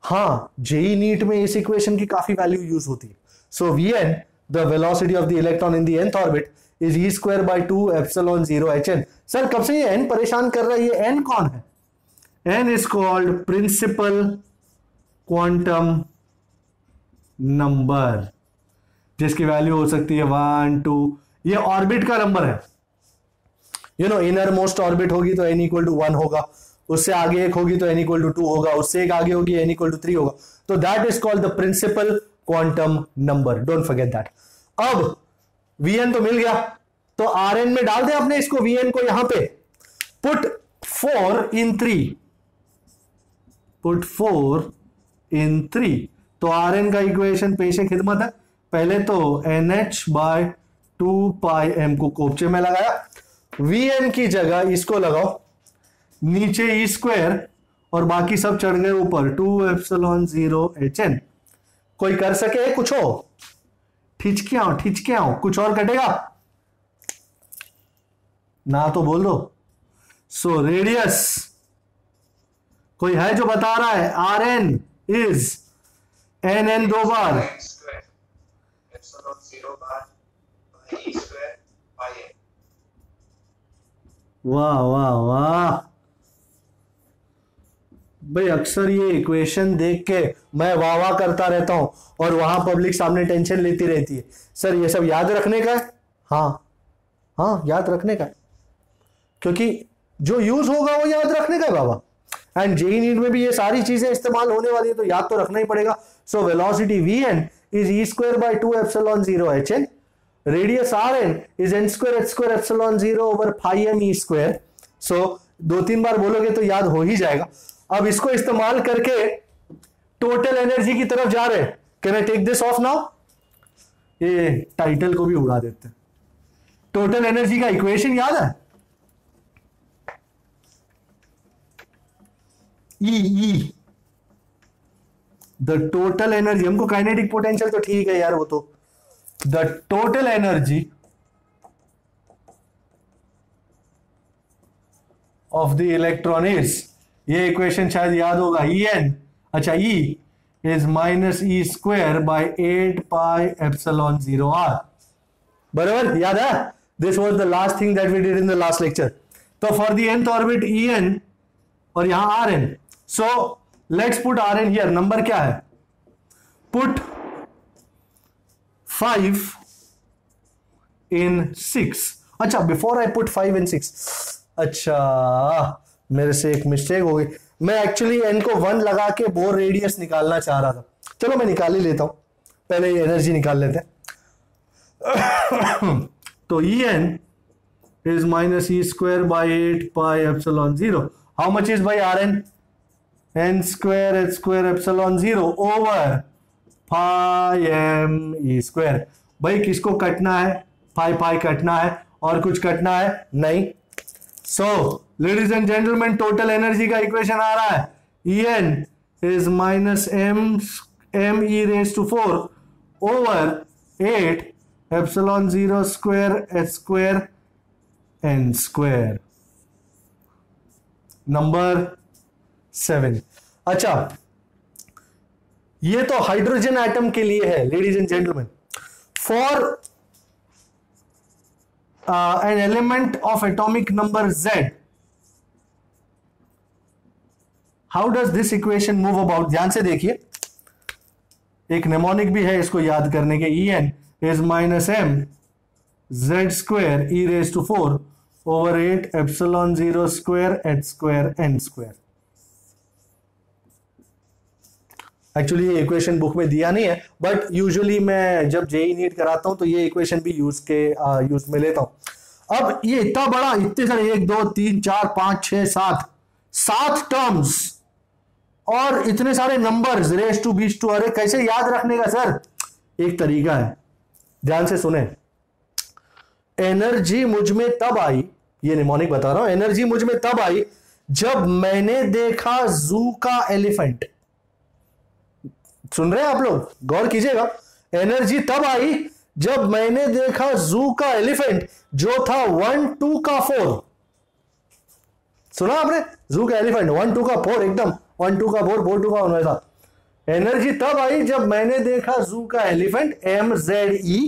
हाँ, जेई नीट में इस इक्वेशन की काफी वैल्यू यूज होती है. सो Vn, the velocity of the electron in the nth orbit, is e square by 2 epsilon 0 hn. Sir कब से ये n परेशान कर रहा है? ये n कौन है? n is called principal quantum number, जिसकी वैल्यू हो सकती है 1 2. ये ऑर्बिट का नंबर है. You no, inner most orbit होगी तो n इक्वल टू 1 होगा, उससे आगे एक होगी तो n इक्वल टू 2 होगा, उससे एक आगे होगी n इक्वल टू 3 होगा. तो that is called the principal quantum number. Don't forget that. अब Vn तो मिल गया, तो Rn में डाल दे आपने इसको, Vn को यहां पे पुट 4 in 3, पुट 4 in 3. तो Rn का इक्वेशन पेशे खिदमत है. पहले तो nh बाय 2 पाई m को कोपचे में लगाया, Vn की जगह इसको लगाओ, नीचे e स्क्वायर और बाकी सब चढ़ गए ऊपर 2 एप्सिलॉन 0 hn. कोई कर सके कुछ हो? ठिचके आओ, कुछ और कटेगा ना तो बोल दो. सो रेडियस कोई है जो बता रहा है? Rn इज nn 2 बार वाह वाह वाह भाई. अक्सर ये इक्वेशन देख के मैं वाह वाह करता रहता हूं और वहां पब्लिक सामने टेंशन लेती रहती है. सर ये सब याद रखने का है? हाँ याद रखने का है, क्योंकि जो यूज होगा वो याद रखने का है बाबा. एंड जेई नीट में भी ये सारी चीजें इस्तेमाल होने वाली है, तो याद तो रखना ही पड़ेगा. So velocity Vn is e square by 2 epsilon 0 hn. Radius Rn is n square h square epsilon 0 over pi m e square. So 2-3 बार बोलोगे तो याद हो ही जाएगा. अब इसको इस्तेमाल करके टोटल एनर्जी की तरफ जा रहे हैं. Can I take this off now? ये टाइटल को भी उड़ा देते हैं. टोटल एनर्जी का इक्वेशन याद है? E the total energy. हमको काइनेटिक पोटेंशियल तो ठीक है यार, वो तो the total energy of the electron is, ये इक्वेशन शायद याद होगा, En, अच्छा E is minus e square by 8 pi epsilon 0 r. बराबर याद है? This was the last thing that we did in the last lecture. तो for the nth orbit En और यहां Rn. So let's put Rn here. Number क्या है? Put 5 in 6. अच्छा, before I put 5 in 6, अच्छा मेरे से एक मिस्टेक हो गई। मैं एक्चुअली एन को 1 लगा के बोर रेडियस निकालना चाह रहा था। चलो मैं निकाल ही लेता हूं, पहले एनर्जी निकाल लेते हैं। तो E n is minus e square by 8 pi epsilon 0। How much is by r n? N square h square epsilon 0 over pi m e square. भाई किसको कटना है? पाई पाई कटना है और कुछ कटना है नहीं। So ladies and gentleman, total energy का इक्वेशन आ रहा है E n is minus m e raise to 4 over 8 epsilon 0 square h square n square. Number 7। अच्छा, ये तो हाइड्रोजन एटम के लिए है ladies and gentleman. For an element of atomic number Z, how does this equation move about? ध्यान से देखिए, एक नेमोनिक भी है इसको याद करने के। E n is minus m Z square e raise to 4 over 8 epsilon 0 square h square n square. Actually ये इक्वेशन बुक में दिया नहीं है, बट यूजुअली मैं जब जेई नीट कराता हूं तो ये इक्वेशन भी यूज में लेता हूं। अब ये इतना बड़ा, इतने सारे 1 2 3 4 5 6 7 टर्म्स और इतने सारे नंबर्स रेस टू 20 टू, अरे कैसे याद रखने का सर? एक तरीका है, ध्यान से सुने। एनर्जी मुझ में तब आई, ये निमोनिक बता रहा हूं, एनर्जी मुझ में तब आई जब मैंने देखा जू का एलिफेंट। सुन रहे हैं आप लोग? गौर कीजिएगा। एनर्जी तब आई जब मैंने देखा जू का एलिफेंट जो था 1 2 का 4। सुना आपने? जू का एलिफेंट 1 2 का 4, एकदम 1 2 का 4 4 2 का 1 वैसा। एनर्जी तब आई जब मैंने देखा जू का एलिफेंट MZE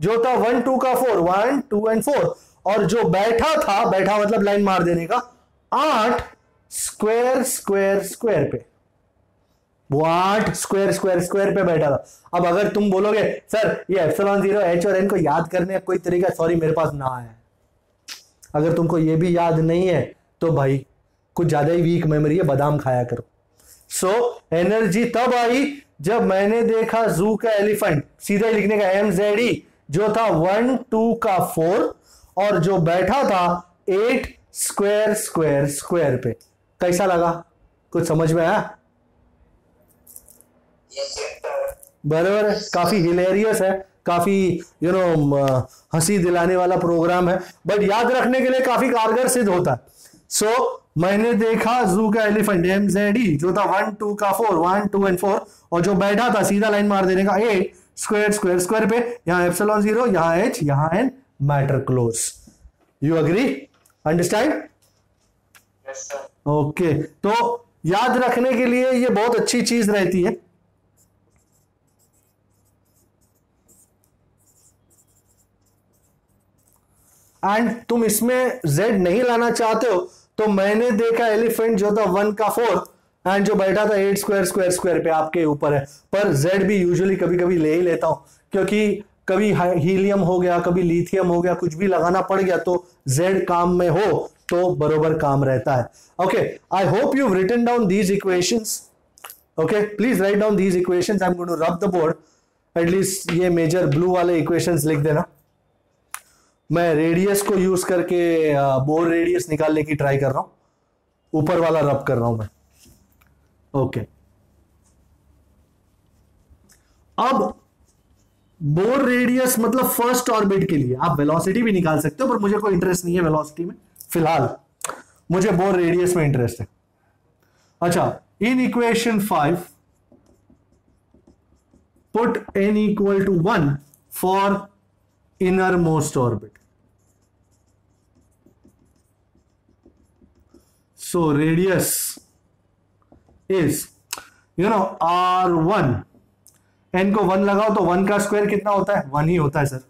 जो था 1 2 का 4, 1 2 एंड 4, और जो बैठा था, बैठा मतलब लाइन मार देने का, 8 स्क्वायर स्क्वायर स्क्वायर पे। वो 8 स्क्वायर स्क्वायर स्क्वायर पे बैठा था। अब अगर तुम बोलोगे सर ये एप्सिलॉन 0 एच और एन को याद करने का कोई तरीका, सॉरी मेरे पास ना है। अगर तुमको ये भी याद नहीं है तो भाई कुछ ज्यादा ही वीक मेमोरी है, बादाम खाया करो। सो एनर्जी तब आई जब मैंने देखा जू का एलिफेंट, सीधे लिखने का MZE जो था 1 2 का 4 और जो बैठा था 8 स्क्वायर स्क्वायर स्क्वायर पे। कैसा लगा? कुछ समझ में आया? बराबर है, काफी हिलेरियस है, काफी हंसी दिलाने वाला प्रोग्राम है, बट याद रखने के लिए काफी कारगर सिद्ध होता है। सो मैंने देखा जू का एलिफेंट MZE जो था 1 2 का 4, 1 2 एंड 4, और जो बैठा था सीधा लाइन मार देने का 8 स्क्वायर स्क्वायर स्क्वायर पे। यहां एप्सिलॉन 0, यहां H, यहां N, matter close. You agree? Understand? Yes sir. Okay, तो याद रखने के लिए ये बहुत अच्छी चीज रहती है। एंड तुम इसमें Z नहीं लाना चाहते हो तो मैंने देखा एलिफेंट जो था 1 का 4 एंड जो बैठा था 8 स्क्वायर स्क्वायर स्क्वायर पे, आपके ऊपर है। पर Z भी यूजुअली कभी कभी ले ही लेता हूं, क्योंकि कभी हीलियम हो गया, कभी लिथियम हो गया, कुछ भी लगाना पड़ गया तो Z काम में हो तो बरोबर काम रहता है। Okay, I hope you have written down these equations. Okay, please write down these equations. I am going to rub the board. At least ये मेजर ब्लू वाले इक्वेशंस लिख देना। मैं रेडियस को यूज करके बोर रेडियस निकालने की ट्राई कर रहा हूं, ऊपर वाला रब कर रहा हूं मैं। ओके, अब बोर रेडियस मतलब फर्स्ट ऑर्बिट के लिए आप वेलोसिटी भी निकाल सकते हो, पर मुझे कोई इंटरेस्ट नहीं है वेलोसिटी में, फिलहाल मुझे बोर रेडियस में इंटरेस्ट है। अच्छा, in equation 5 put n equal to 1 for innermost orbit. So radius is R1, n को 1 लगाओ तो 1 का स्क्वायर कितना होता है? 1 ही होता है sir.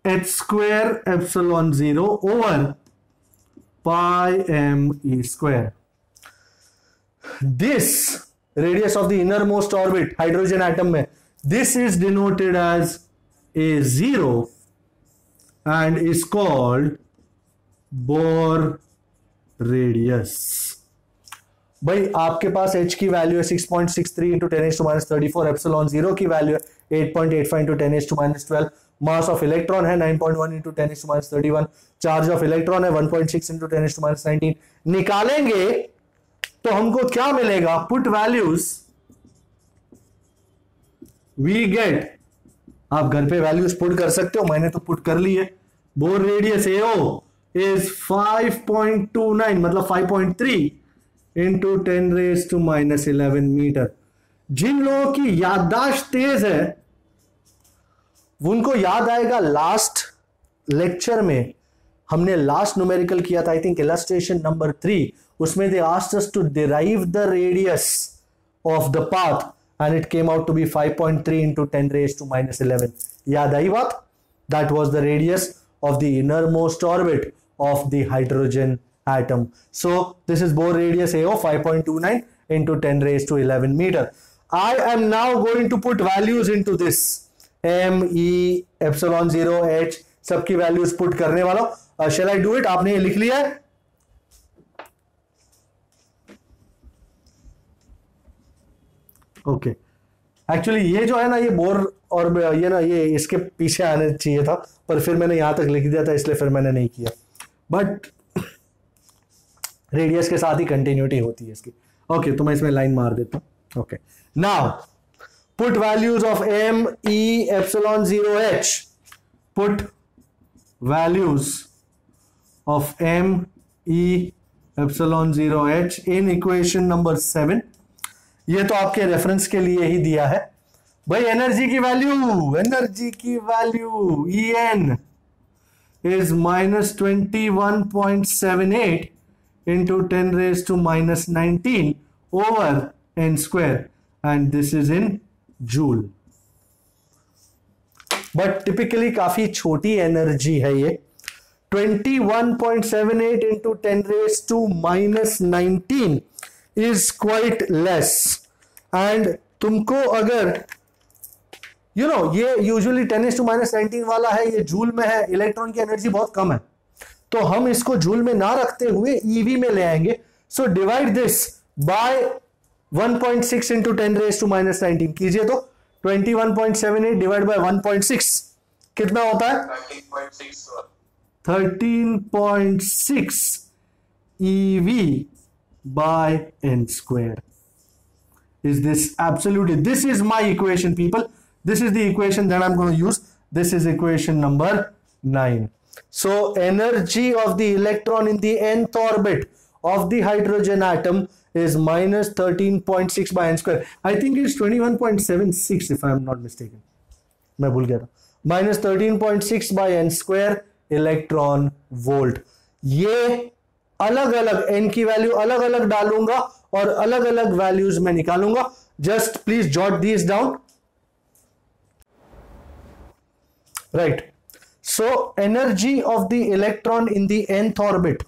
h square epsilon 0 over pi m e square. This radius of the innermost orbit hydrogen atom में, this is denoted as A0 and is called Bohr radius. भाई आपके पास h की वैल्यू है 6.63 इंटू 10⁻⁻34, एप्सिलॉन 0 की value है 8.85 into 10⁻12, mass of electron है 9.1 into 10⁻31, charge of electron है 1.6 into 10⁻19. निकालेंगे तो हमको क्या मिलेगा? पुट वैल्यूज वी गेट, आप घर पे वैल्यूज पुट कर सकते हो, मैंने तो पुट कर ली है. बोर रेडियस AO इज 5.29 मतलब 5.3 इंटू 10⁻11 मीटर. जिन लोगों की याददाश्त तेज है उनको याद आएगा लास्ट लेक्चर में हमने लास्ट न्यूमेरिकल किया था, आई थिंक इलस्ट्रेशन नंबर 3. उसमें they asked us to derive the radius of the path and it came out to be 5.3 into 10⁻11. याद आई बात? That was the radius of the innermost orbit of the hydrogen atom. So this is Bohr radius AO 5.29 into 10⁻11 meter. I am now going to put values into this. M, E, epsilon 0, H सबकी values put करने वाला हूं. Shall I do it? आपने ये लिख लिया है? Okay actually ये जो है ना, ये बोर और ये ना, ये इसके पीछे आने चाहिए था, पर फिर मैंने यहां तक लिख दिया था, इसलिए फिर मैंने नहीं किया. बट रेडियस के साथ ही कंटिन्यूटी होती है इसकी. ओके तो मैं इसमें लाइन मार देता हूं. Okay now put values of M, E, epsilon 0, H. Put values of M, E, epsilon 0, H in equation number 7. ये तो आपके रेफरेंस के लिए ही दिया है भाई. एनर्जी की value En is -21.78 into 10⁻19 over n square, and this is in joule. But typically काफी छोटी एनर्जी है ये. 21.78 into 10⁻19 is quite less. and तुमको अगर ये यूजुअली 10⁻19 वाला है, ये जूल में है, इलेक्ट्रॉन की एनर्जी बहुत कम है, तो हम इसको जूल में ना रखते हुए ईवी में ले आएंगे. So divide this by 1.6 into 10⁻19 कीजिए तो 21.78 डिवाइड बाय 1.6 कितना होता है? 13.6 EV by n square. Is this absolutely? This is my equation, people. This is the equation that I'm going to use. This is equation number 9. So energy of the electron in the nth orbit of the hydrogen atom is -13.6 by n square. I think it's 21.76 if I am not mistaken. मैं भूल गया था. -13.6 by n square electron volt. ये अलग अलग n की value अलग अलग डालूंगा और अलग अलग वैल्यूज में निकालूंगा. Just please jot these down. Right. So energy of the electron in the nth orbit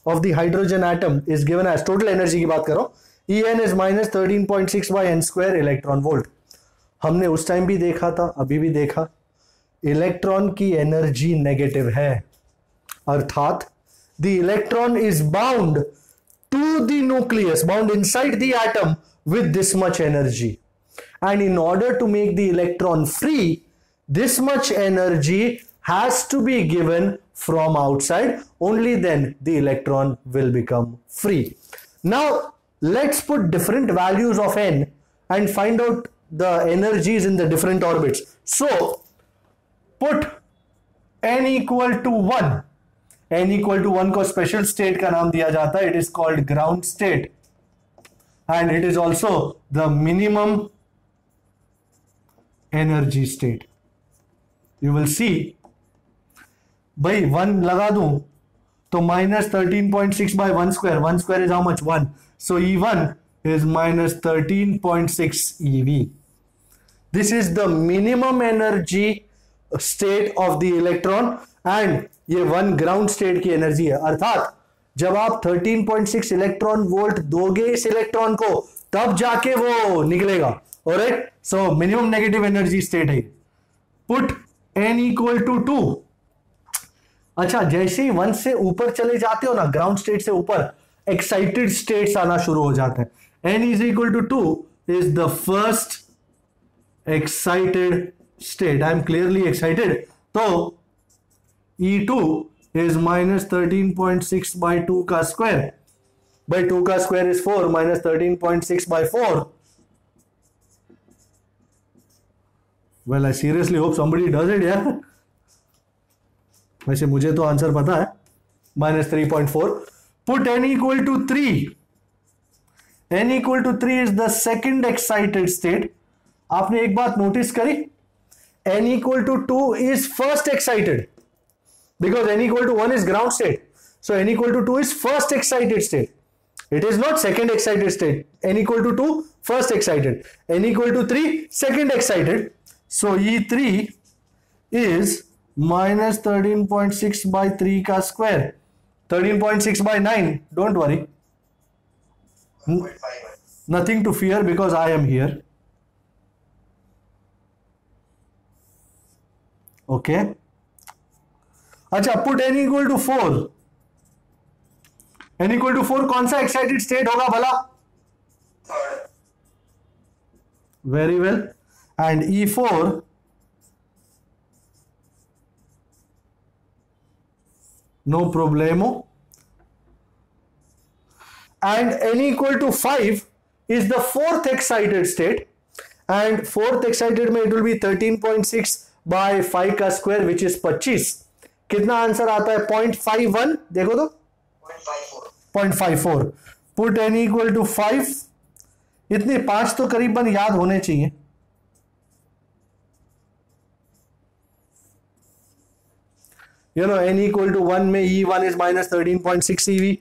of the hydrogen atom is given as, total energy की बात करो, En is -13.6 by n square electron volt. हमने उस time भी देखा था, अभी भी देखा, इलेक्ट्रॉन की एनर्जी नेगेटिव है, अर्थात the electron is bound to the nucleus, bound inside the atom with this much energy, and in order to make the electron free, this much energy has to be given from outside. Only then the electron will become free. Now let's put different values of n and find out the energies in the different orbits. So put n equal to 1. n equal to 1 को special state का नाम दिया जाता है. It is called ground state and it is also the minimum energy state. You will see भाई 1 लगा दूं तो -13.6 by 1 square. 1 square is how much? 1. So E1 is -13.6 EV. This is the minimum energy state of the electron and ये 1 ground state की energy है. अर्थात जब आप 13.6 इलेक्ट्रॉन वोल्ट दोगे इस इलेक्ट्रॉन को, तब जाके वो निकलेगा. Alright. So minimum negative energy state है. Put n equal to 2. अच्छा, जैसे ही 1 से ऊपर चले जाते हो ना, ग्राउंड स्टेट से ऊपर एक्साइटेड स्टेट्स आना शुरू हो जाते हैं। n is equal to 2 is the first excited state. I am clearly excited, तो E2 is minus 13.6 by 2 का स्क्वायर, by 2 का square is 4 minus 13.6 by 4. Well, I seriously hope somebody does it, यार। वैसे मुझे तो आंसर पता है, minus 3.4. Put n equal to 3. n equal to 3 is the second excited state. आपने एक बात नोटिस करी, n equal to 2 is first excited. Because n equal to 1 is ground state. So n equal to 2 is first excited state. It is not second excited state. N equal to 2, first excited. N equal to 3, second excited. So E3 is minus 13.6 by 3 का square. 13.6 by 9. Don't worry. 1.5. Nothing to fear because I am here. Okay. अच्छा, put n equal to 4. n equal to 4 कौन सा excited state होगा भला? Third. Very well. And E4 no problemo. And n equal to 5 is the fourth excited state, and fourth excited में it will be 13.6 by 5 का square which is 25। कितना answer आता है? 0.51। देखो तो 0.54. 0.54। Put n equal to 5। इतने 5 तो करीबन याद होने चाहिए। You know, n equal to 1 में E1 is minus 13.6 EV,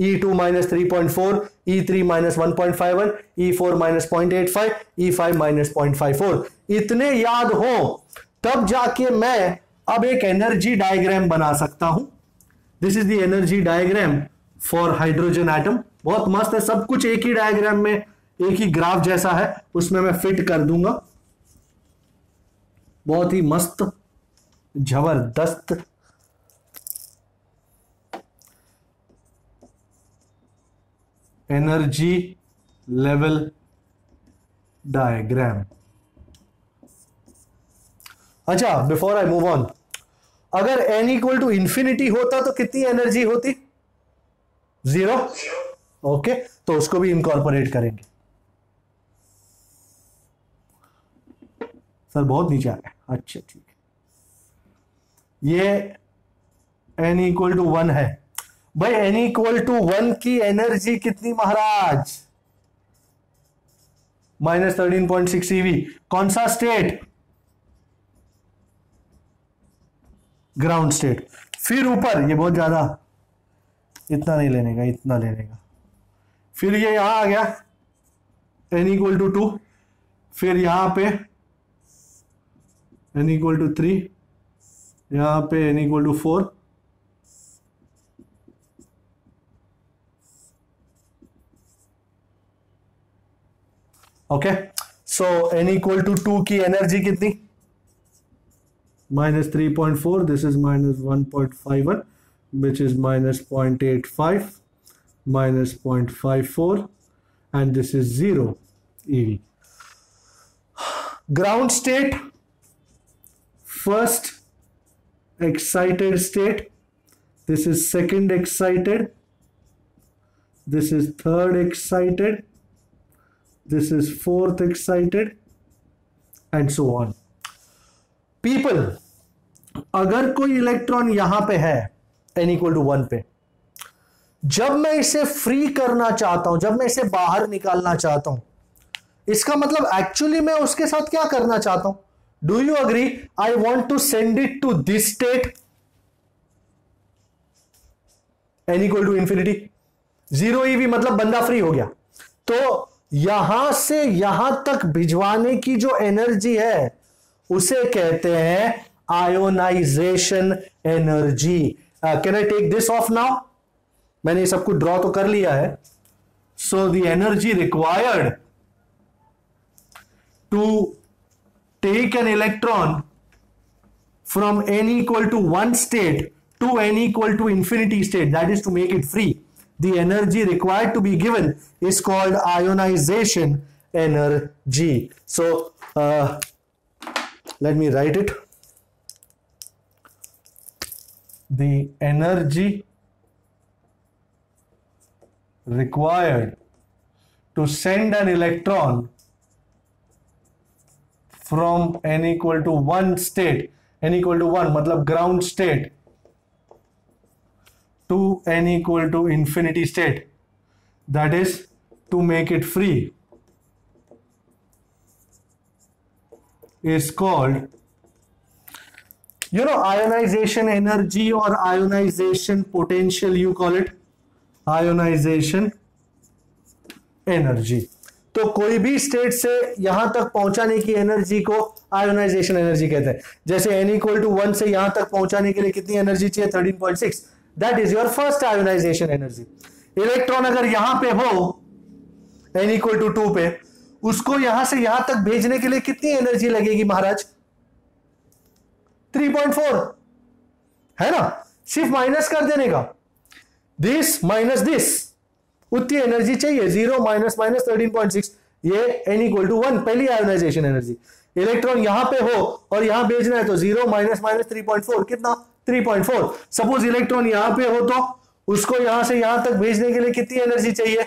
E2 minus 3.4, E3 minus 1.51, E4 minus 0.85, E5 minus 0.54। इतने याद हो तब जाके मैं अब एक एनर्जी डायग्राम बना सकता हूं। This is the energy diagram for hydrogen atom. बहुत मस्त है, सब कुछ एक ही डायग्राम में, एक ही ग्राफ जैसा है, उसमें मैं फिट कर दूंगा। बहुत ही मस्त, जबरदस्त। Energy level diagram. अच्छा, बिफोर आई मूव ऑन, अगर n इक्वल टू इंफिनिटी होता तो कितनी एनर्जी होती? 0। ओके, तो उसको भी इनकॉर्पोरेट करेंगे। सर बहुत नीचे आ गया। अच्छा ठीक है, ये n इक्वल टू 1 है। भाई n इक्वल टू 1 की एनर्जी कितनी महाराज? Minus 13.6 EV। कौन सा स्टेट? Ground state. फिर ऊपर ये बहुत ज्यादा, इतना नहीं लेने का, इतना लेने का। फिर ये यहां आ गया n इक्वल टू 2, फिर यहां पे n इक्वल टू 3, यहां पे n equal to 4, okay. So n equal to 2 की एनर्जी कितनी? minus 3.4, this is minus 1.51, which is minus 0.85, minus 0.54, and this is 0 EV. Ground state, first excited state, this is second excited, this is third excited, this is fourth excited, and so on. People, अगर कोई electron यहां पे है n equal to 1 पे, जब मैं इसे free करना चाहता हूं, जब मैं इसे बाहर निकालना चाहता हूं, इसका मतलब एक्चुअली मैं उसके साथ क्या करना चाहता हूं? Do you agree? I want to send it to this state, n equal to infinity, 0 EV, मतलब बंदा फ्री हो गया। तो यहां से यहां तक भिजवाने की जो एनर्जी है उसे कहते हैं ionization energy. Can I take this off now? मैंने ये सब कुछ ड्रॉ तो कर लिया है। So the energy required to take an electron from n equal to 1 state to n equal to infinity state, that is to make it free, the energy required to be given is called ionization energy. So let me write it. The energy required to send an electron from n equal to 1 state, n equal to 1 मतलब ground state, to n equal to infinity state, that is to make it free, is called, ionization energy or ionization potential, you call it ionization energy. तो कोई भी state से यहां तक पहुंचाने की energy को आयोनाइजेशन एनर्जी कहते हैं. जैसे n इक्वल टू 1 से यहां तक पहुंचाने के लिए कितनी एनर्जी चाहिए? 13.6. That is your first ionization energy. Electron अगर यहां पे हो n इक्वल टू 2 पे, उसको यहां से यहां तक भेजने के लिए कितनी एनर्जी लगेगी महाराज? 3.4 है ना. सिर्फ माइनस कर देने का, दिस माइनस दिस, उतनी एनर्जी चाहिए. 0 माइनस माइनस 13.6, ये n इक्वल टू 1 पहली आयोनाइजेशन एनर्जी. इलेक्ट्रॉन यहां पे हो और यहां भेजना है तो 0 माइनस माइनस 3.4, कितना? 3.4. सपोज इलेक्ट्रॉन यहां पे हो तो उसको यहां से यहां तक भेजने के लिए कितनी एनर्जी चाहिए?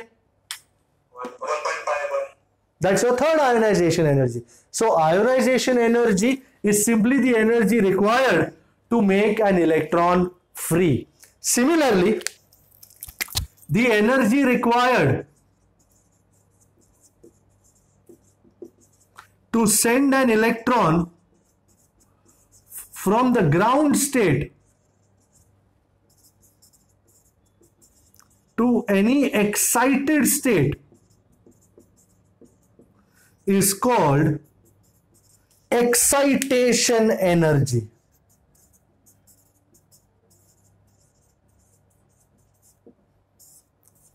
1.51. That's your third ionization energy. So ionization energy is simply the energy required to make an electron free. Similarly, the energy required to send an electron from the ground state to any excited state is called excitation energy.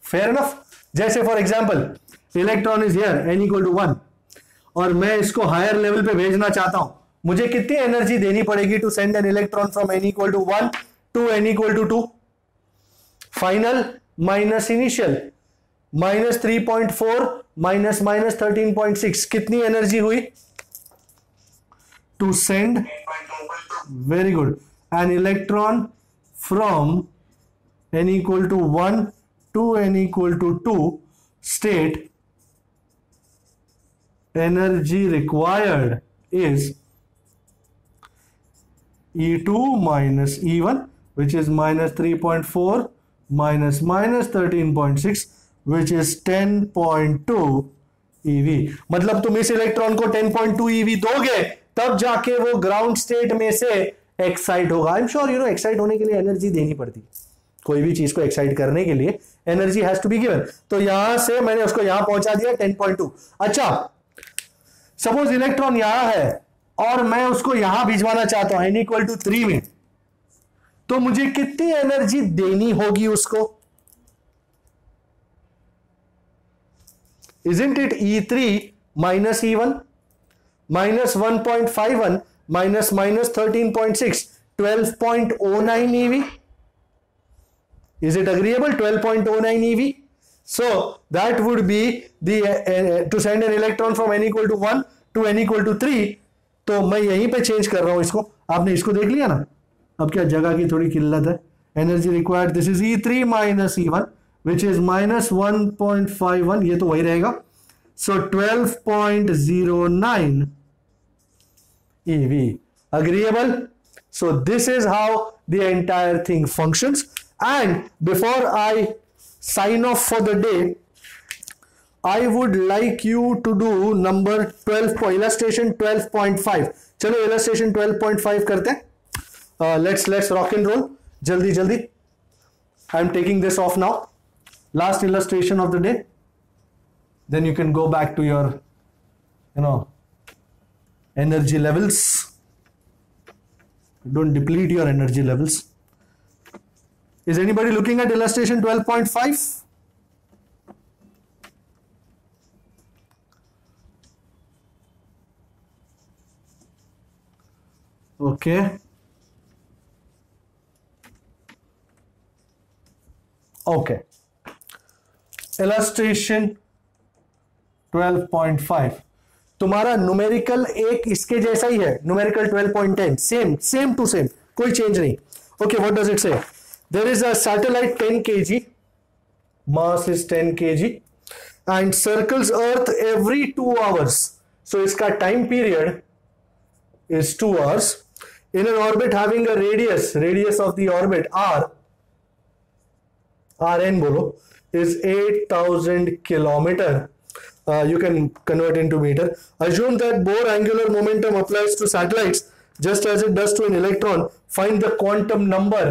Fair enough. जैसे for example electron is here n equal to 1 और मैं इसको higher level पे भेजना चाहता हूं. मुझे कितनी एनर्जी देनी पड़ेगी to send an electron from n equal to 1 to n equal to 2? Final minus initial, minus 3.4 minus minus 13.6, कितनी एनर्जी हुई? To send, 8.2. Very good, an electron from n equal to 1 to n equal to 2 state, energy required is E2 minus E1, which is minus 3.4 minus minus 13.6, which is 10.2 EV. मतलब तुम इस electron को 10.2 EV दोगे तब जाके वो ground state में से एक्साइट होगा. आई एम श्योर एक्साइट होने के लिए एनर्जी देनी पड़ती है. कोई भी चीज को एक्साइट करने के लिए energy has to be given. तो यहां से मैंने उसको यहां पहुंचा दिया 10.2. अच्छा, सपोज इलेक्ट्रॉन यहां है और मैं उसको यहां भिजवाना चाहता हूं n इक्वल टू 3 में, तो मुझे कितनी एनर्जी देनी होगी उसको? Isn't it E3 minus E1 minus 1.51 minus minus 13.6, 12.09 EV? Is it agreeable? 12.09 EV. So that would be the to send an electron from n equal to 1 to n equal to 3. तो मैं यहीं पे change कर रहा हूं इसको. आपने इसको देख लिया ना. अब क्या जगह की थोड़ी किल्लत है. Energy required, this is E3 minus E1 which is minus 1.51, ये तो वही रहेगा. सो 12.09 EV. Agreeable? So this is how the entire thing functions. And before I sign off for the day, I would like you to do number 12 illustration 12.5. चलो illustration 12.5 करते हैं. Let's rock and roll. जल्दी जल्दी. I am taking this off now. Last illustration of the day. Then you can go back to your, energy levels. Don't deplete your energy levels. Is anybody looking at illustration 12.5? Okay. Okay, illustration 12.5 तुम्हारा numerical एक इसके जैसा ही है, numerical 12.10 same to same, कोई change नहीं. Okay, what does it say? There is a satellite 10 kg, mass is 10 kg and circles earth every 2 hours. So इसका time period is 2 hours in an orbit having a radius of the orbit rn बोलो, is 8,000 kilometer. You can convert into meter. Assume that Bohr angular momentum applies to satellites just as it does to an electron. Find the quantum number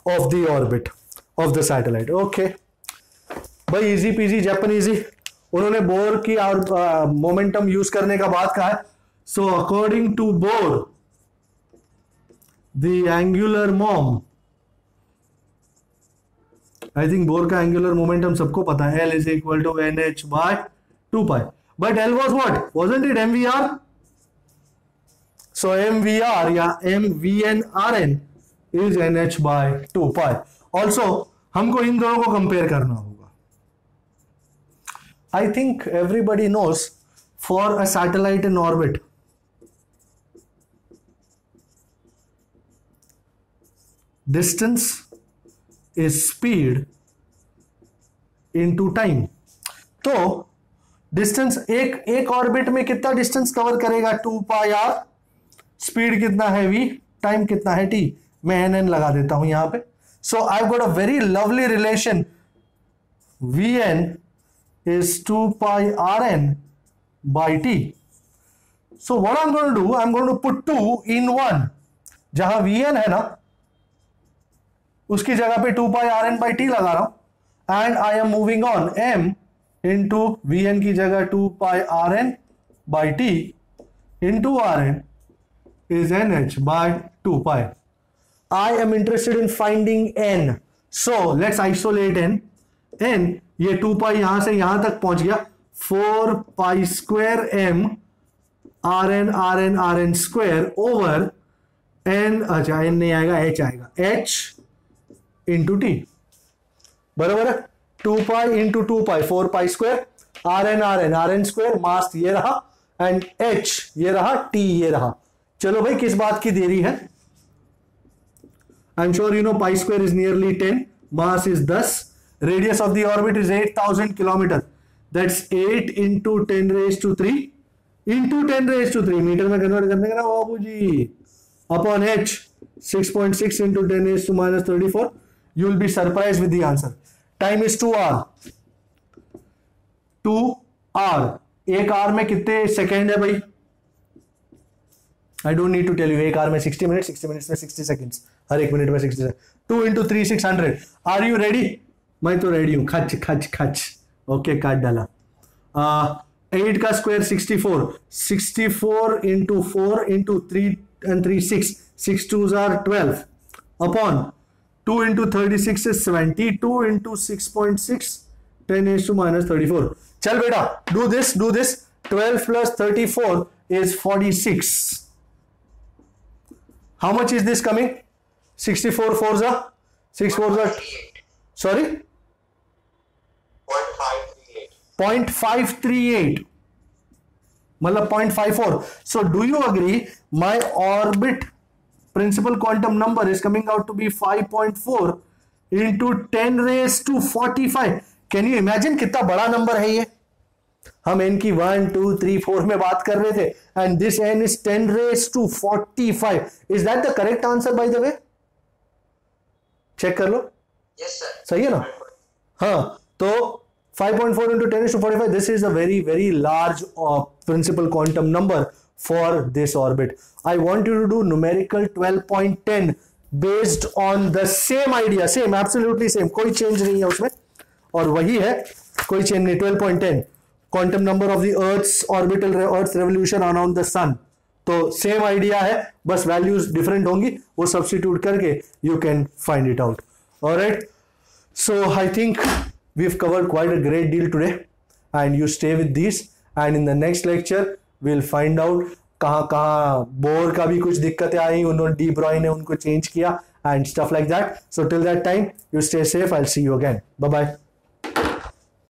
of the orbit of the satellite. Okay, भाई easy PG जापानीजी. उन्होंने bore की momentum use करने का बात कहा है. So according to Bohr the angular mom, I think Bohr का angular momentum सबको पता है, L is equal to NH by 2 pi. But L was what? Wasn't it MVR? So MVR या MVNRN is NH by 2 pi. Also हमको इन दोनों को compare करना होगा. I think everybody knows for a satellite in orbit, distance is speed into time. तो distance एक orbit में कितना डिस्टेंस कवर करेगा? 2 pi r. स्पीड कितना है v, टाइम कितना है t. मैं nn लगा देता हूं यहां पे. So I got a very lovely relation. vn is 2 pi rn by t. So what I'm going to do, I'm going to put 2 in 1. जहां vn है ना, उसकी जगह पे 2 pi rn by t लगा रहा हूं. And I am moving on. m into v n की जगह 2 pi rn by t into rn is nh by 2 pi. I am interested in finding n. So let's isolate n. n ये 2 pi यहां से यहां तक पहुंच गया. 4 pi square m rn square over n. अच्छा n नहीं आएगा, h आएगा. h इंटू टी, बराबर है. 2 pi into 2 pi 4 pi square. rn square, mass ये रहा एंड h ये रहा, t ये रहा. चलो भाई किस बात की देरी है? I am sure you know pi square is nearly 10, mass is 10, radius of the orbit is 8,000 kilometer. That's 8 into 10 raised to 3 into 10 raised to 3 meter में कन्वर्ट करने का ना बाबू जी, upon h 6.6 into 10 raised to minus 34. You will be surprised with the answer. Time is 2 hour. 2 hour. एक our में कितने second है भाई? I don't need to tell you. एक आवर में 60 मिनट, 60 मिनट्स में 60 सेकेंड्स, हर एक मिनट में 60 second. 2 into 3 600. Are you ready? मैं तो रेडी हूं. खच खच खच. ओके, काट डाला. 8 का square 64. 64 into 4 into 3 and 3 6. 6 2s are 12 upon 2 into 36 is 72 into 6.6 10 raised to minus 34. चल बेटा, do this. 12 plus 34 is 46. How much is this coming? 64 4s are 6 4s are, sorry, 0.538 मतलब 0.54. So do you agree my orbit principal quantum number is coming out to be 5.4 into 10 raised to 45. Can you imagine कितना बड़ा number है ये? हम n की 1 2 3 4 में बात कर रहे थे and this n is 10 raised to 45. Is that the correct answer by the way? Check कर लो. Yes sir. सही है ना? हाँ, तो 5.4 into 10 raised to 45. This is a very very large principal quantum number for this orbit. I want you to do numerical 12.10 based on the same idea, same, absolutely same, कोई change नहीं है उसमें, और वही है, कोई चेंज नहीं. 12.10 quantum number of the Earth's orbital Earth's revolution around the sun. तो सेम आइडिया है, बस वैल्यूज डिफरेंट होंगी, वो सब्स्टिट्यूट करके you can find it out. Alright, so I think we have covered quite a great deal today and you stay with this and in the next lecture we'll find out कहाँ Bohr का भी कुछ दिक्कतें आई, उन्होंने D Broglie ने उनको change किया and stuff like that. So till that time, you stay safe. I'll see you again. Bye bye.